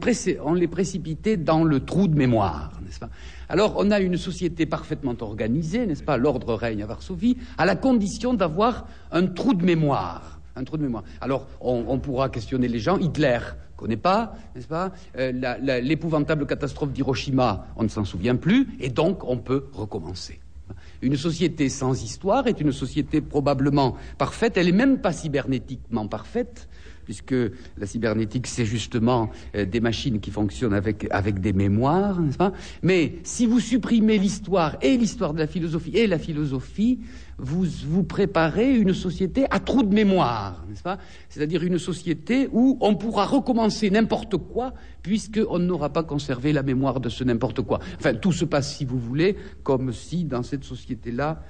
précipitait dans le trou de mémoire, n'est-ce pas? Alors, on a une société parfaitement organisée, n'est-ce pas? L'ordre règne à Varsovie, à la condition d'avoir un trou de mémoire. Un trou de mémoire. Alors, on pourra questionner les gens. Hitler connaît pas, n'est-ce pas? L'épouvantable catastrophe d'Hiroshima, on ne s'en souvient plus, et donc on peut recommencer. Une société sans histoire est une société probablement parfaite. Elle n'est même pas cybernétiquement parfaite, puisque la cybernétique, c'est justement des machines qui fonctionnent avec des mémoires, n'est-ce pas? Mais si vous supprimez l'histoire et l'histoire de la philosophie et la philosophie, vous préparez une société à trou de mémoire, n'est-ce pas? C'est-à-dire une société où on pourra recommencer n'importe quoi, puisqu'on n'aura pas conservé la mémoire de ce n'importe quoi. Enfin, tout se passe, si vous voulez, comme si dans cette société-là,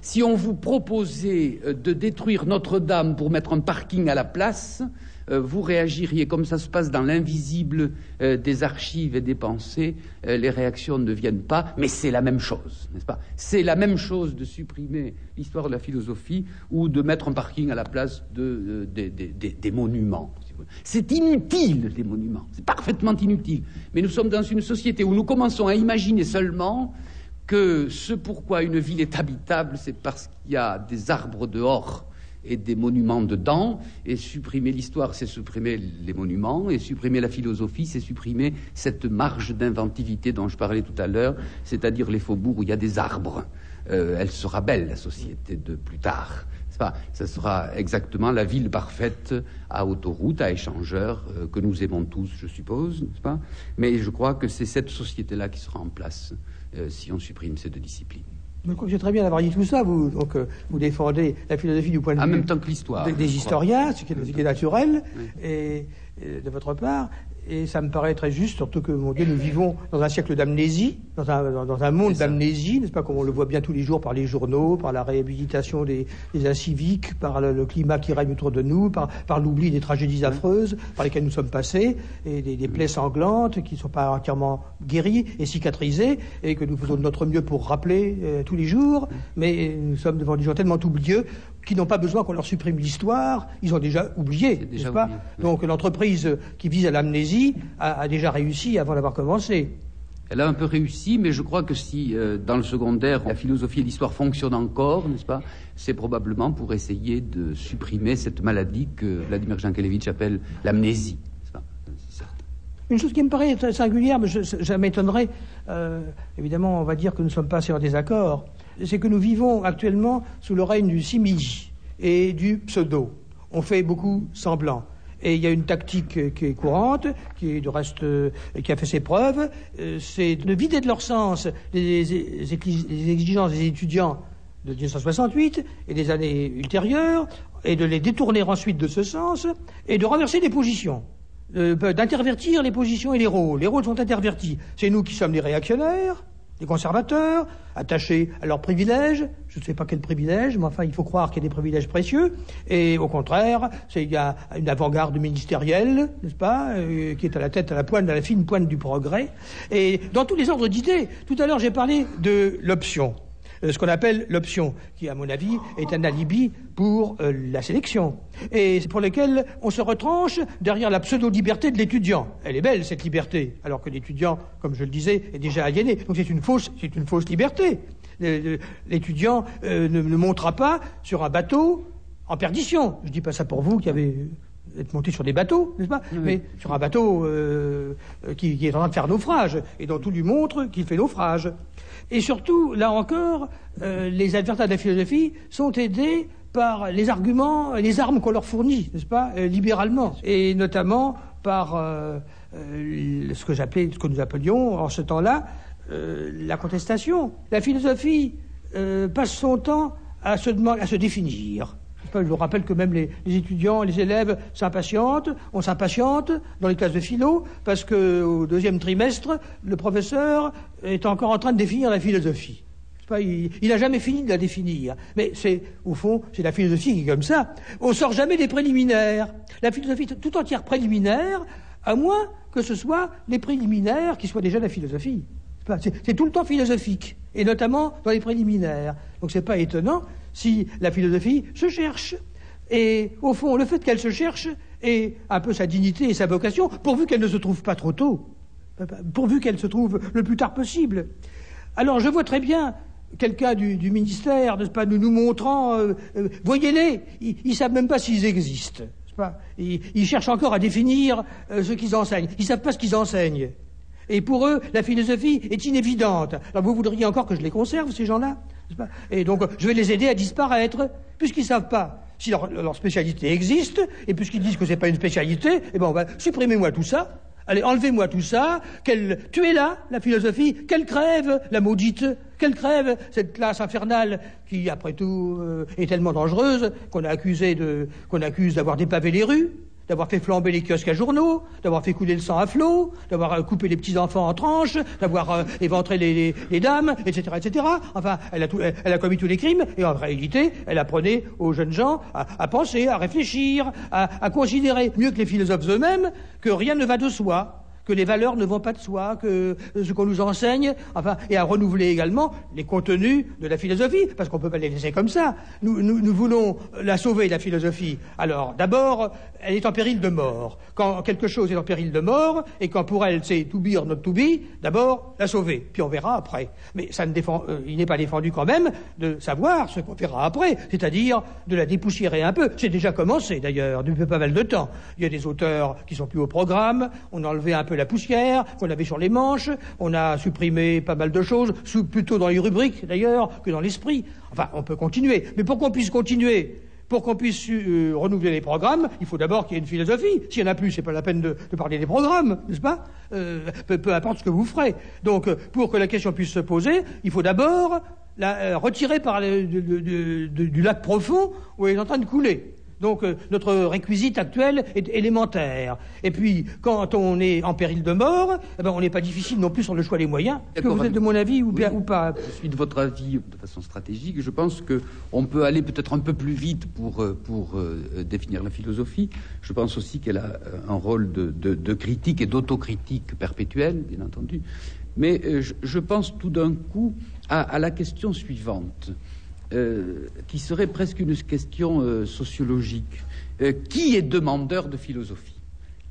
si on vous proposait de détruire Notre-Dame pour mettre un parking à la place, vous réagiriez comme ça se passe dans l'invisible des archives et des pensées. Les réactions ne viennent pas, mais c'est la même chose, n'est-ce pas? C'est la même chose de supprimer l'histoire de la philosophie ou de mettre un parking à la place des monuments. C'est inutile, les monuments. C'est parfaitement inutile. Mais nous sommes dans une société où nous commençons à imaginer seulement que ce pourquoi une ville est habitable, c'est parce qu'il y a des arbres dehors et des monuments dedans, et supprimer l'histoire, c'est supprimer les monuments, et supprimer la philosophie, c'est supprimer cette marge d'inventivité dont je parlais tout à l'heure, c'est-à-dire les faubourgs où il y a des arbres. Elle sera belle, la société de plus tard. Ça sera exactement la ville parfaite à autoroute, à échangeurs, que nous aimons tous, je suppose, n'est-ce pas? Mais je crois que c'est cette société-là qui sera en place si on supprime ces deux disciplines. Je crois que c'est très bien d'avoir dit tout ça. Vous défendez la philosophie du point de vue en même temps que l'histoire, des historiens, ce qui est naturel. Oui. de votre part. Et ça me paraît très juste, surtout que, mon Dieu, nous vivons dans un siècle d'amnésie, dans un monde d'amnésie, n'est-ce pas, comme on le voit bien tous les jours par les journaux, par la réhabilitation des inciviques, par le climat qui règne autour de nous, par l'oubli des tragédies affreuses par lesquelles nous sommes passés, et des plaies sanglantes qui ne sont pas entièrement guéries et cicatrisées, et que nous faisons de notre mieux pour rappeler tous les jours, mais nous sommes devant des gens tellement oublieux qui n'ont pas besoin qu'on leur supprime l'histoire, ils ont déjà oublié, n'est-ce pas? Donc l'entreprise qui vise à l'amnésie a déjà réussi avant d'avoir commencé. Elle a un peu réussi, mais je crois que si dans le secondaire, la philosophie et l'histoire fonctionnent encore, n'est-ce pas, c'est probablement pour essayer de supprimer cette maladie que Vladimir Jankélévitch appelle l'amnésie. C'est certain. Une chose qui me paraît très singulière, mais ça m'étonnerait, évidemment on va dire que nous ne sommes pas assez en désaccord, c'est que nous vivons actuellement sous le règne du simili et du pseudo. On fait beaucoup semblant. Et il y a une tactique qui est courante, qui est de reste, qui a fait ses preuves, c'est de vider de leur sens les exigences des étudiants de 1968 et des années ultérieures, et de les détourner ensuite de ce sens, et de renverser les positions, d'intervertir les positions et les rôles. Les rôles sont intervertis. C'est nous qui sommes les réactionnaires, les conservateurs, attachés à leurs privilèges, je ne sais pas quels privilèges, mais enfin il faut croire qu'il y a des privilèges précieux, et au contraire, il y a une avant-garde ministérielle, n'est-ce pas, qui est à la fine pointe du progrès, et dans tous les ordres d'idées. Tout à l'heure j'ai parlé de l'option, ce qu'on appelle l'option, qui à mon avis est un alibi pour la sélection, et pour lequel on se retranche derrière la pseudo-liberté de l'étudiant. Elle est belle, cette liberté, alors que l'étudiant, comme je le disais, est déjà aliéné. Donc c'est une fausse liberté. L'étudiant ne montera pas sur un bateau en perdition. Je dis pas ça pour vous qui avez être monté sur des bateaux, n'est-ce pas? Oui. Mais sur un bateau qui est en train de faire naufrage, et dont tout lui montre qu'il fait naufrage. Et surtout, là encore, les adversaires de la philosophie sont aidés par les arguments, les armes qu'on leur fournit, n'est-ce pas, libéralement, et notamment par ce que nous appelions en ce temps-là la contestation. La philosophie passe son temps à se définir. Je vous rappelle que même les étudiants, les élèves on s'impatiente dans les classes de philo, parce qu'au deuxième trimestre, le professeur est encore en train de définir la philosophie. Il n'a jamais fini de la définir. Mais au fond, c'est la philosophie qui est comme ça. On sort jamais des préliminaires. La philosophie est tout entière préliminaire, à moins que ce soit les préliminaires qui soient déjà la philosophie. C'est tout le temps philosophique, et notamment dans les préliminaires. Donc c'est pas étonnant si la philosophie se cherche. Et au fond, le fait qu'elle se cherche est un peu sa dignité et sa vocation, pourvu qu'elle ne se trouve pas trop tôt, pourvu qu'elle se trouve le plus tard possible. Alors je vois très bien quelqu'un du ministère, n'est-ce pas, nous montrant, voyez-les, ils savent même pas s'ils existent, n'est-ce pas, ils cherchent encore à définir ce qu'ils enseignent, ils savent pas ce qu'ils enseignent. Et pour eux, la philosophie est inévidente. Alors vous voudriez encore que je les conserve, ces gens-là, n'est-ce pas? Et donc, je vais les aider à disparaître, puisqu'ils ne savent pas si leur spécialité existe, et puisqu'ils disent que c'est pas une spécialité, eh ben, supprimez-moi tout ça. Allez, enlevez-moi tout ça, tuez-la, la philosophie, qu'elle crève, la maudite, qu'elle crève, cette classe infernale qui, après tout, est tellement dangereuse qu'on accuse d'avoir dépavé les rues, d'avoir fait flamber les kiosques à journaux, d'avoir fait couler le sang à flot, d'avoir coupé les petits-enfants en tranches, d'avoir éventré les dames, etc., etc. Enfin, elle a commis tous les crimes, et en réalité, elle apprenait aux jeunes gens à penser, à réfléchir, à considérer, mieux que les philosophes eux-mêmes, que rien ne va de soi, que les valeurs ne vont pas de soi, que ce qu'on nous enseigne, enfin, et à renouveler également les contenus de la philosophie, parce qu'on peut pas les laisser comme ça. Nous voulons la sauver, la philosophie. Alors, d'abord, elle est en péril de mort. Quand quelque chose est en péril de mort, et quand pour elle c'est to be or not to be, d'abord, la sauver. Puis on verra après. Mais il n'est pas défendu quand même de savoir ce qu'on verra après, c'est-à-dire de la dépoussiérer un peu. C'est déjà commencé, d'ailleurs, depuis pas mal de temps. Il y a des auteurs qui sont plus au programme, on a enlevé un peu la poussière qu'on avait sur les manches, on a supprimé pas mal de choses, plutôt dans les rubriques d'ailleurs que dans l'esprit. Enfin, on peut continuer. Mais pour qu'on puisse continuer, pour qu'on puisse renouveler les programmes, il faut d'abord qu'il y ait une philosophie. S'il n'y en a plus, c'est pas la peine de parler des programmes, n'est-ce pas? Peu importe ce que vous ferez. Donc, pour que la question puisse se poser, il faut d'abord la retirer du lac profond où elle est en train de couler. Donc notre réquisite actuel est élémentaire. Et puis, quand on est en péril de mort, eh ben, on n'est pas difficile non plus sur le choix des moyens. Est-ce que vous êtes de mon avis ou pas? Je suis de votre avis de façon stratégique. Je pense qu'on peut aller peut-être un peu plus vite pour définir la philosophie. Je pense aussi qu'elle a un rôle de critique et d'autocritique perpétuelle, bien entendu. Mais je pense tout d'un coup à la question suivante. Qui serait presque une question sociologique. Qui est demandeur de philosophie?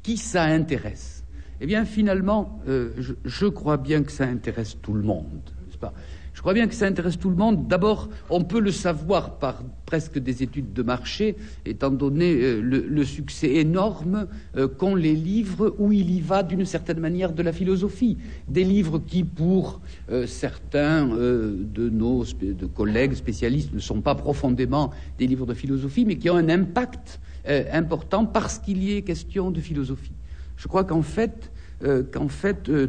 Qui ça intéresse? Eh bien, finalement, je crois bien que ça intéresse tout le monde, n'est-ce pas? Je crois bien que ça intéresse tout le monde. D'abord, on peut le savoir par presque des études de marché, étant donné le succès énorme qu'ont les livres où il y va d'une certaine manière de la philosophie. Des livres qui, pour certains de nos collègues spécialistes, ne sont pas profondément des livres de philosophie, mais qui ont un impact important parce qu'il y est question de philosophie. Je crois qu'en fait,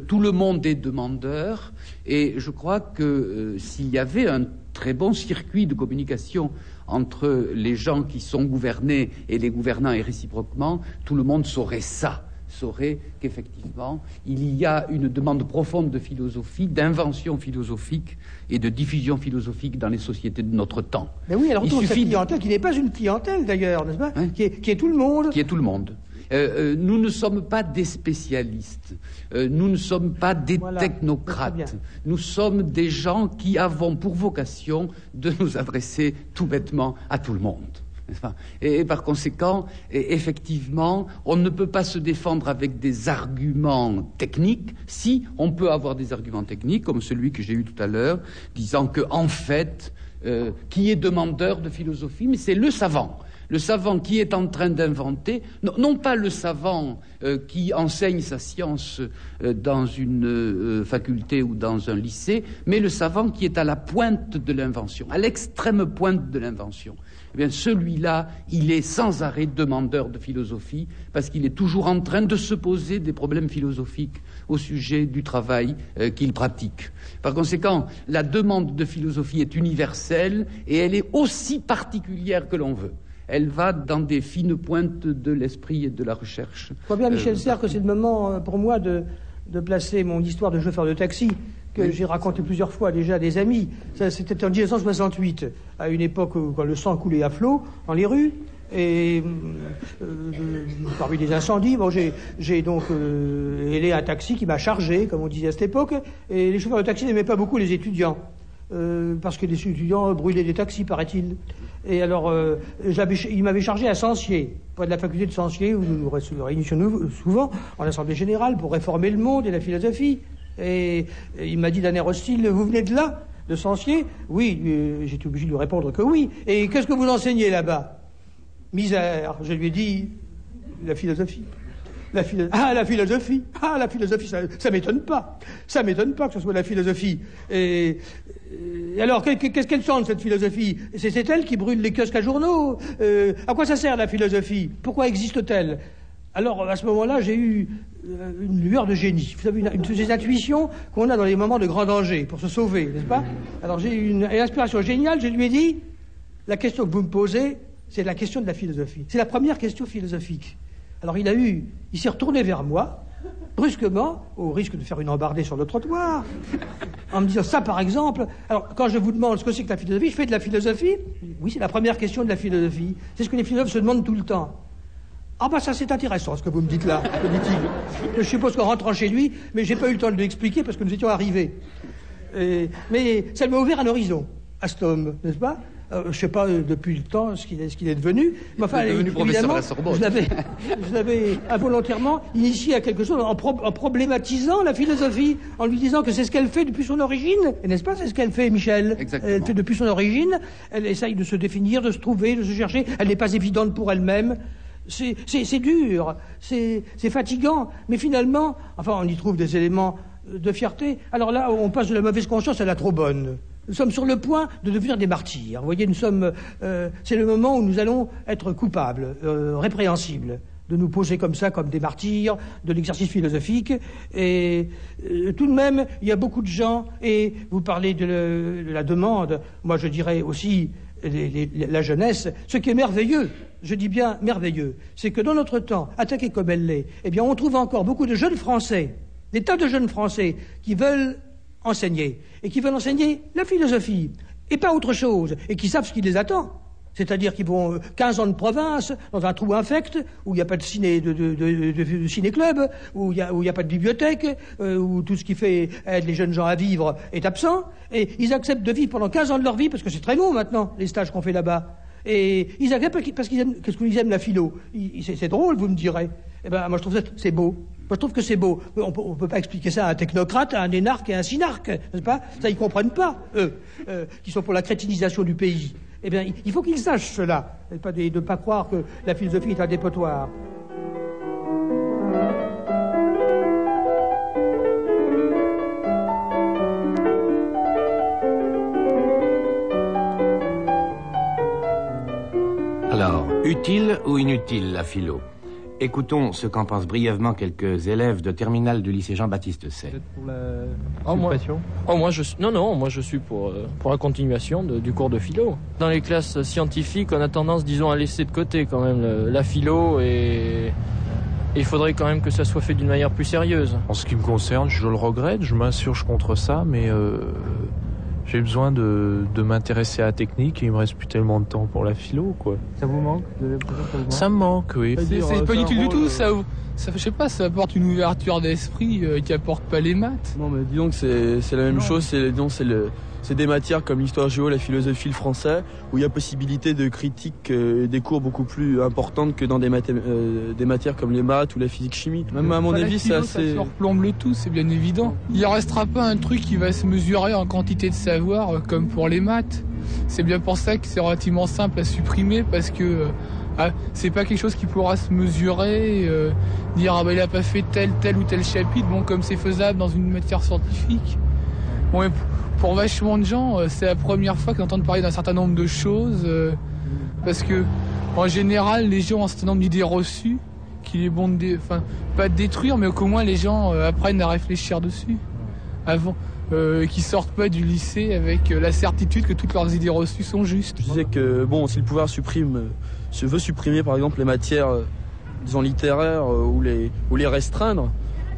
tout le monde est demandeur, et je crois que s'il y avait un très bon circuit de communication entre les gens qui sont gouvernés et les gouvernants et réciproquement, tout le monde saurait qu'effectivement, il y a une demande profonde de philosophie, d'invention philosophique et de diffusion philosophique dans les sociétés de notre temps. Mais oui, alors cette clientèle qui n'est pas une clientèle d'ailleurs, n'est-ce pas, hein, qui est tout le monde. Qui est tout le monde. Nous ne sommes pas des spécialistes, nous ne sommes pas des technocrates, nous sommes des gens qui avons pour vocation de nous adresser tout bêtement à tout le monde. Et par conséquent, effectivement, on ne peut pas se défendre avec des arguments techniques. Si on peut avoir des arguments techniques, comme celui que j'ai eu tout à l'heure, disant que, en fait, qui est demandeur de philosophie, mais c'est le savant. Le savant qui est en train d'inventer, non pas le savant qui enseigne sa science dans une faculté ou dans un lycée, mais le savant qui est à la pointe de l'invention, à l'extrême pointe de l'invention. Eh bien, celui-là, il est sans arrêt demandeur de philosophie, parce qu'il est toujours en train de se poser des problèmes philosophiques au sujet du travail qu'il pratique. Par conséquent, la demande de philosophie est universelle et elle est aussi particulière que l'on veut. Elle va dans des fines pointes de l'esprit et de la recherche. Je crois bien, Michel Serres, que c'est le moment pour moi de placer mon histoire de chauffeur de taxi, que j'ai raconté plusieurs fois déjà à des amis. C'était en 1968, à une époque où quand le sang coulait à flot dans les rues. Et parmi les incendies, bon, j'ai donc aidé un taxi qui m'a chargé, comme on disait à cette époque, et les chauffeurs de taxi n'aimaient pas beaucoup les étudiants. Parce que les étudiants brûlaient des taxis, paraît-il. Et alors, il m'avait chargé à Sancier, près de la faculté de Sancier, où nous nous réunissions souvent en assemblée générale pour réformer le monde et la philosophie. Et il m'a dit d'un air hostile, vous venez de là, de Sancier? Oui, j'étais obligé de lui répondre que oui. Et qu'est-ce que vous enseignez là-bas? Misère. Je lui ai dit, la philosophie. La philosophie, ça m'étonne pas. Ça m'étonne pas que ce soit la philosophie. Et alors, qu'est-ce qu'elle chante, cette philosophie? C'est elle qui brûle les kiosques à journaux. À quoi ça sert, la philosophie? Pourquoi existe-t-elle? Alors, à ce moment-là, j'ai eu une lueur de génie. Vous savez, une de ces intuitions qu'on a dans les moments de grand danger, pour se sauver, n'est-ce pas? Alors, j'ai eu une inspiration géniale. Je lui ai dit, la question que vous me posez, c'est la question de la philosophie. C'est la première question philosophique. Alors il s'est retourné vers moi, brusquement, au risque de faire une embardée sur le trottoir, en me disant ça par exemple. Alors quand je vous demande ce que c'est que la philosophie, je fais de la philosophie. Oui, c'est la première question de la philosophie. C'est ce que les philosophes se demandent tout le temps. Ah bah ça c'est intéressant ce que vous me dites là, me dit-il. Je suppose qu'en rentrant chez lui, mais j'ai pas eu le temps de lui expliquer parce que nous étions arrivés. Mais ça m'a ouvert un horizon à cet homme, n'est-ce pas? Je ne sais pas depuis le temps ce qu'il est devenu, mais enfin, évidemment, je l'avais involontairement initié à quelque chose en problématisant la philosophie, en lui disant que c'est ce qu'elle fait depuis son origine, et n'est-ce pas, c'est ce qu'elle fait, Michel? Exactement. Elle fait depuis son origine, elle essaye de se définir, de se trouver, de se chercher, elle n'est pas évidente pour elle-même. C'est dur, c'est fatigant, mais finalement, enfin, on y trouve des éléments de fierté. Alors là, on passe de la mauvaise conscience à la trop bonne. Nous sommes sur le point de devenir des martyrs. Vous voyez, c'est le moment où nous allons être coupables, répréhensibles, de nous poser comme ça, comme des martyrs de l'exercice philosophique. Et tout de même, il y a beaucoup de gens, et vous parlez de la demande, moi je dirais aussi la jeunesse. Ce qui est merveilleux, je dis bien merveilleux, c'est que dans notre temps, attaqué comme elle l'est, eh bien on trouve encore beaucoup de jeunes Français, des tas de jeunes Français qui veulent enseigner, et qui veulent enseigner la philosophie, et pas autre chose, et qui savent ce qui les attend. C'est-à-dire qu'ils vont 15 ans de province, dans un trou infect, où il n'y a pas de ciné-club, où il n'y a pas de bibliothèque, où tout ce qui fait aider les jeunes gens à vivre est absent, et ils acceptent de vivre pendant 15 ans de leur vie, parce que c'est très long maintenant, les stages qu'on fait là-bas. Et ils acceptent parce qu'ils aiment la philo. C'est drôle, vous me direz. Eh ben, moi je trouve ça, c'est beau. Moi, je trouve que c'est beau. On peut pas expliquer ça à un technocrate, à un énarque et à un synarque, n'est-ce pas? Ça, ils comprennent pas, eux, qui sont pour la crétinisation du pays. Eh bien, il faut qu'ils sachent cela, de ne pas croire que la philosophie est un dépotoir. Alors, utile ou inutile la philo? Écoutons ce qu'en pensent brièvement quelques élèves de terminale du lycée Jean-Baptiste Say. Peut-être pour la suppression ? Moi je suis pour la continuation du cours de philo. Dans les classes scientifiques, on a tendance, disons, à laisser de côté quand même la philo et il faudrait quand même que ça soit fait d'une manière plus sérieuse. En ce qui me concerne, je le regrette, je m'insurge contre ça, mais j'ai besoin de m'intéresser à la technique et il me reste plus tellement de temps pour la philo, quoi. Ça vous manque? Ça me manque, oui. C'est pas inutile du tout, ça, je sais pas, ça apporte une ouverture d'esprit qui apporte pas les maths. Non, mais disons que c'est la même chose, c'est des matières comme l'histoire géo, la philosophie, le français, où il y a possibilité de critique des cours beaucoup plus importantes que dans des matières comme les maths ou la physique-chimie. Même à mon avis, c'est assez... Ça surplombe le tout, c'est bien évident. Il ne restera pas un truc qui va se mesurer en quantité de savoir comme pour les maths. C'est bien pour ça que c'est relativement simple à supprimer, parce que c'est pas quelque chose qui pourra se mesurer, dire il a pas fait tel ou tel chapitre, bon, comme c'est faisable dans une matière scientifique. Bon, et pour vachement de gens, c'est la première fois qu'ils entendent parler d'un certain nombre de choses, parce que en général, les gens ont un certain nombre d'idées reçues qu'il est bon pas de détruire, mais qu'au moins les gens apprennent à réfléchir dessus avant, qu'ils sortent pas du lycée avec la certitude que toutes leurs idées reçues sont justes. Je disais que bon, si le pouvoir veut supprimer par exemple les matières, disons littéraires, ou les restreindre.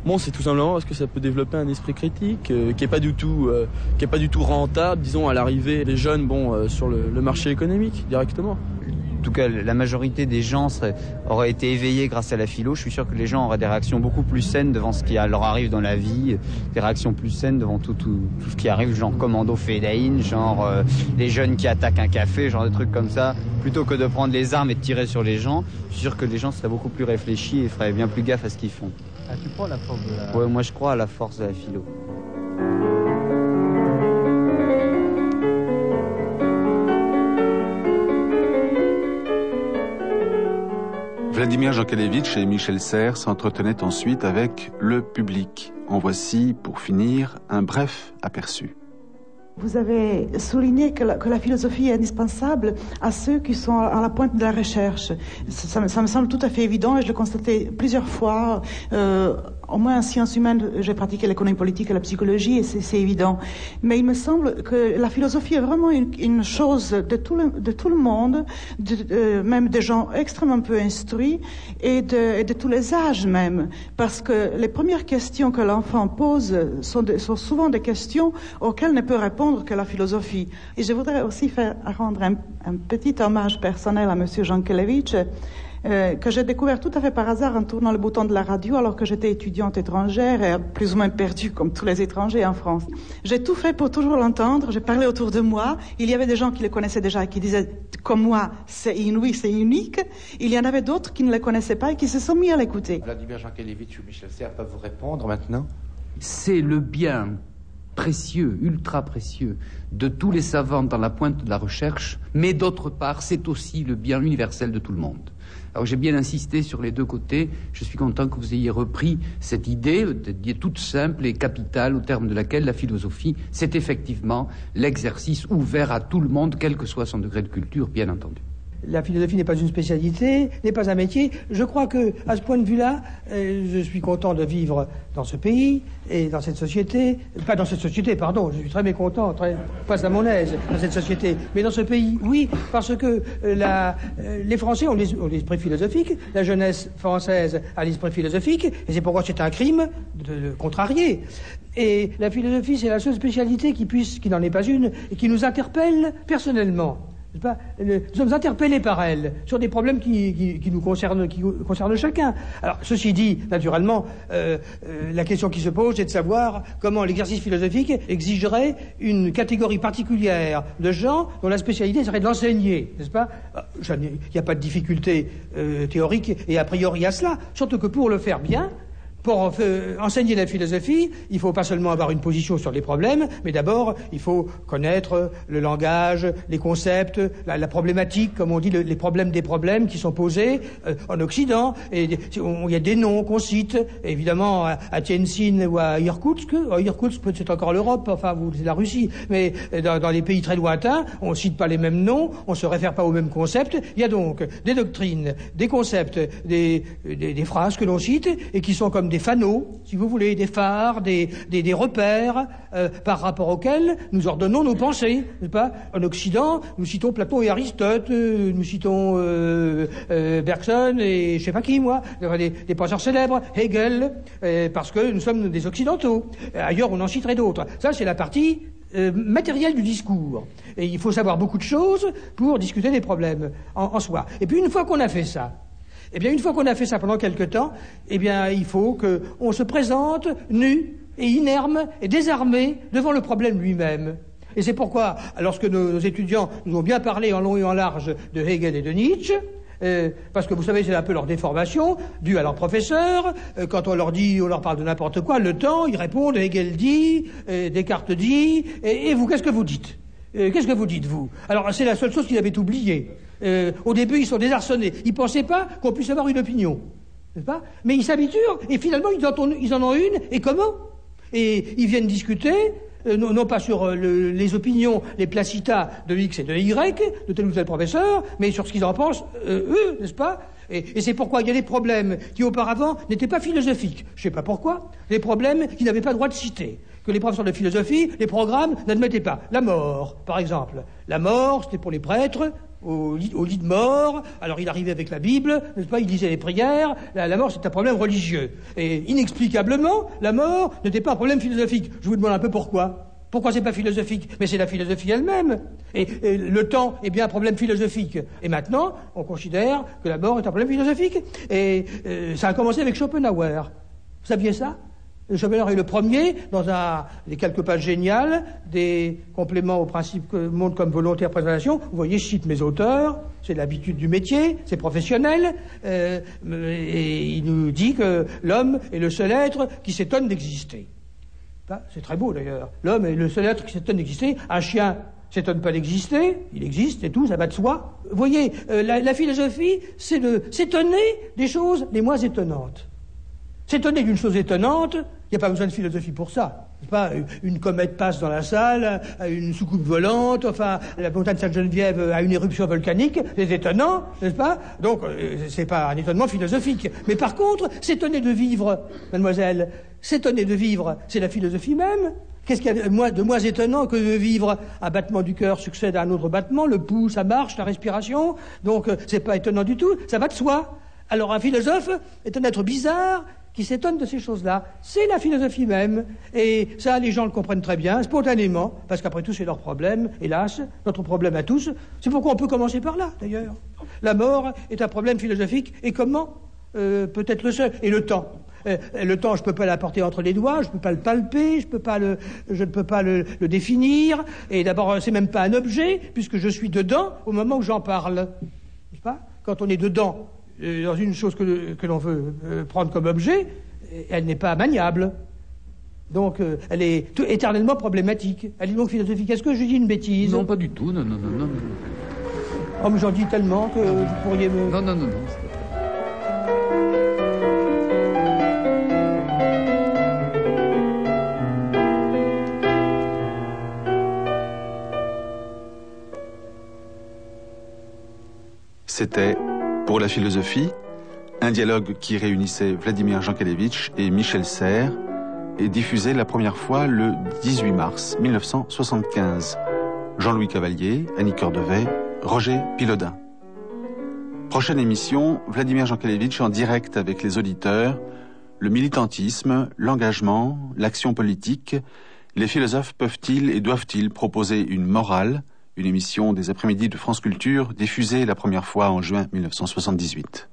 Bon, c'est tout simplement parce que ça peut développer un esprit critique qui est pas du tout rentable, disons, à l'arrivée des jeunes, sur le marché économique directement. En tout cas, la majorité des gens auraient été éveillés grâce à la philo. Je suis sûr que les gens auraient des réactions beaucoup plus saines devant ce qui leur arrive dans la vie, des réactions plus saines devant tout ce qui arrive, genre commando Fedaïn, genre les jeunes qui attaquent un café, genre des trucs comme ça, plutôt que de prendre les armes et de tirer sur les gens. Je suis sûr que les gens seraient beaucoup plus réfléchis et feraient bien plus gaffe à ce qu'ils font. Ah, tu crois à la force de la... Ouais, moi je crois à la force de la philo. Vladimir Jankélévitch et Michel Serres s'entretenaient ensuite avec le public. En voici, pour finir, un bref aperçu. Vous avez souligné que la philosophie est indispensable à ceux qui sont à la pointe de la recherche. Ça me semble tout à fait évident et je l'ai constaté plusieurs fois. Au moins en sciences humaines, j'ai pratiqué l'économie politique et la psychologie et c'est évident. Mais il me semble que la philosophie est vraiment une chose de tout le monde, même des gens extrêmement peu instruits et de tous les âges même. Parce que les premières questions que l'enfant pose sont souvent des questions auxquelles ne peut répondre que la philosophie. Et je voudrais aussi rendre un petit hommage personnel à monsieur Jankélévitch, que j'ai découvert tout à fait par hasard en tournant le bouton de la radio alors que j'étais étudiante étrangère et plus ou moins perdue comme tous les étrangers en France. J'ai tout fait pour toujours l'entendre, j'ai parlé autour de moi, il y avait des gens qui le connaissaient déjà et qui disaient comme moi c'est inouï, c'est unique, il y en avait d'autres qui ne le connaissaient pas et qui se sont mis à l'écouter. Vladimir Jankélévitch ou Michel Serres peuvent vous répondre maintenant? C'est le bien précieux, ultra précieux, de tous les savants dans la pointe de la recherche, mais d'autre part, c'est aussi le bien universel de tout le monde. Alors j'ai bien insisté sur les deux côtés, je suis content que vous ayez repris cette idée toute simple et capitale au terme de laquelle la philosophie, c'est effectivement l'exercice ouvert à tout le monde, quel que soit son degré de culture, bien entendu. la philosophie n'est pas une spécialité, n'est pas un métier. Je crois que, à ce point de vue-là, je suis content de vivre dans ce pays et dans cette société. Pas dans cette société, pardon, je suis très mécontent, pas à mon aise dans cette société. Mais dans ce pays, oui, parce que les Français ont l'esprit philosophique, la jeunesse française a l'esprit philosophique, et c'est pourquoi c'est un crime de le contrarier. Et la philosophie, c'est la seule spécialité qui n'en est pas une, et qui nous interpelle personnellement. Nous sommes interpellés par elle sur des problèmes qui nous concernent, qui concernent chacun. Alors, ceci dit, naturellement, la question qui se pose, c'est de savoir comment l'exercice philosophique exigerait une catégorie particulière de gens dont la spécialité serait de l'enseigner, n'est-ce pas? Il n'y a pas de difficulté théorique et a priori à cela, surtout que pour le faire bien, pour enseigner la philosophie, il ne faut pas seulement avoir une position sur les problèmes, mais d'abord, il faut connaître le langage, les concepts, la problématique, comme on dit, les problèmes des problèmes qui sont posés en Occident. Et il y a des noms qu'on cite, évidemment, à Tientsin ou à Irkoutsk. Irkoutsk, c'est encore l'Europe, enfin, c'est la Russie. Mais dans les pays très lointains, on ne cite pas les mêmes noms, on ne se réfère pas aux mêmes concepts. Il y a donc des doctrines, des concepts, des phrases que l'on cite et qui sont comme des fanaux, si vous voulez, des phares, des repères par rapport auxquels nous ordonnons nos pensées, n'est-ce pas? En Occident, nous citons Platon et Aristote, nous citons Bergson et je sais pas qui, moi, des penseurs célèbres, Hegel, parce que nous sommes des Occidentaux. Ailleurs, on en citerait d'autres. Ça, c'est la partie matérielle du discours. Et il faut savoir beaucoup de choses pour discuter des problèmes en soi. Et puis, une fois qu'on a fait ça, pendant quelque temps, il faut qu'on se présente nu et inerme et désarmé devant le problème lui-même. Et c'est pourquoi, lorsque nos étudiants nous ont bien parlé en long et en large de Hegel et de Nietzsche, parce que vous savez, c'est un peu leur déformation, due à leur professeur, quand on leur parle de n'importe quoi, le temps, ils répondent, Hegel dit, Descartes dit, et vous, qu'est-ce que vous dites? Qu'est-ce que vous dites, vous? Alors, c'est la seule chose qu'ils avaient oubliée. Au début, ils sont désarçonnés. Ils ne pensaient pas qu'on puisse avoir une opinion. N'est-ce pas? Mais ils s'habituent, et finalement, ils en ont une, et comment? Et ils viennent discuter, non pas sur les opinions, les placitas de X et de Y, de tel ou tel professeur, mais sur ce qu'ils en pensent, eux, n'est-ce pas? Et c'est pourquoi il y a des problèmes qui, auparavant, n'étaient pas philosophiques. Je ne sais pas pourquoi. Des problèmes qu'ils n'avaient pas le droit de citer. Que les professeurs de philosophie, les programmes n'admettaient pas. La mort, par exemple. La mort, c'était pour les prêtres, au lit de mort. Alors il arrivait avec la Bible, n'est-ce pas? Il lisait les prières. La mort, c'est un problème religieux. Et inexplicablement, la mort n'était pas un problème philosophique. Je vous demande un peu pourquoi. Pourquoi c'est pas philosophique? Mais c'est la philosophie elle-même. Et le temps est bien un problème philosophique. Et maintenant, on considère que la mort est un problème philosophique. Et ça a commencé avec Schopenhauer. Vous saviez ça? Schopenhauer est le premier, dans des quelques pages géniales, des compléments au principe monde comme volonté et représentation. Vous voyez, je cite mes auteurs, c'est l'habitude du métier, c'est professionnel, et il nous dit que l'homme est le seul être qui s'étonne d'exister. C'est très beau d'ailleurs. L'homme est le seul être qui s'étonne d'exister. Un chien s'étonne pas d'exister, il existe et tout, ça va de soi. Vous voyez, la philosophie, c'est de s'étonner des choses les moins étonnantes. S'étonner d'une chose étonnante, il n'y a pas besoin de philosophie pour ça. C'est pas une comète passe dans la salle, une soucoupe volante, enfin, la montagne Sainte-Geneviève a une éruption volcanique, c'est étonnant, n'est-ce pas? Donc, c'est pas un étonnement philosophique. Mais par contre, s'étonner de vivre, mademoiselle, s'étonner de vivre, c'est la philosophie même. Qu'est-ce qu'il y a de moins étonnant que de vivre? Un battement du cœur succède à un autre battement, le pouls, ça marche, la respiration, donc c'est pas étonnant du tout, ça va de soi. Alors un philosophe est un être bizarre qui s'étonne de ces choses-là. C'est la philosophie même. Et ça, les gens le comprennent très bien, spontanément, parce qu'après tout, c'est leur problème, hélas, notre problème à tous. C'est pourquoi on peut commencer par là, d'ailleurs. La mort est un problème philosophique, et comment? Peut-être le seul. Et le temps. Le temps, je ne peux pas l'apporter entre les doigts, je ne peux pas le palper, je ne peux pas le définir. Et d'abord, c'est même pas un objet, puisque je suis dedans au moment où j'en parle. N'est-ce pas? Quand on est dedans, dans une chose que l'on veut prendre comme objet, elle n'est pas maniable. Donc, elle est éternellement problématique. Elle est donc philosophique. Est-ce que je dis une bêtise? Non, pas du tout. Non. Oh, mais j'en dis tellement que vous pourriez me... Non. C'était Pour la philosophie, un dialogue qui réunissait Vladimir Jankélévitch et Michel Serres et diffusé la première fois le 18 mars 1975. Jean-Louis Cavalier, Annie Cordevet, Roger Pilodain. Prochaine émission, Vladimir Jankélévitch en direct avec les auditeurs, le militantisme, l'engagement, l'action politique. Les philosophes peuvent-ils et doivent-ils proposer une morale? Une émission des après-midi de France Culture diffusée la première fois en juin 1978.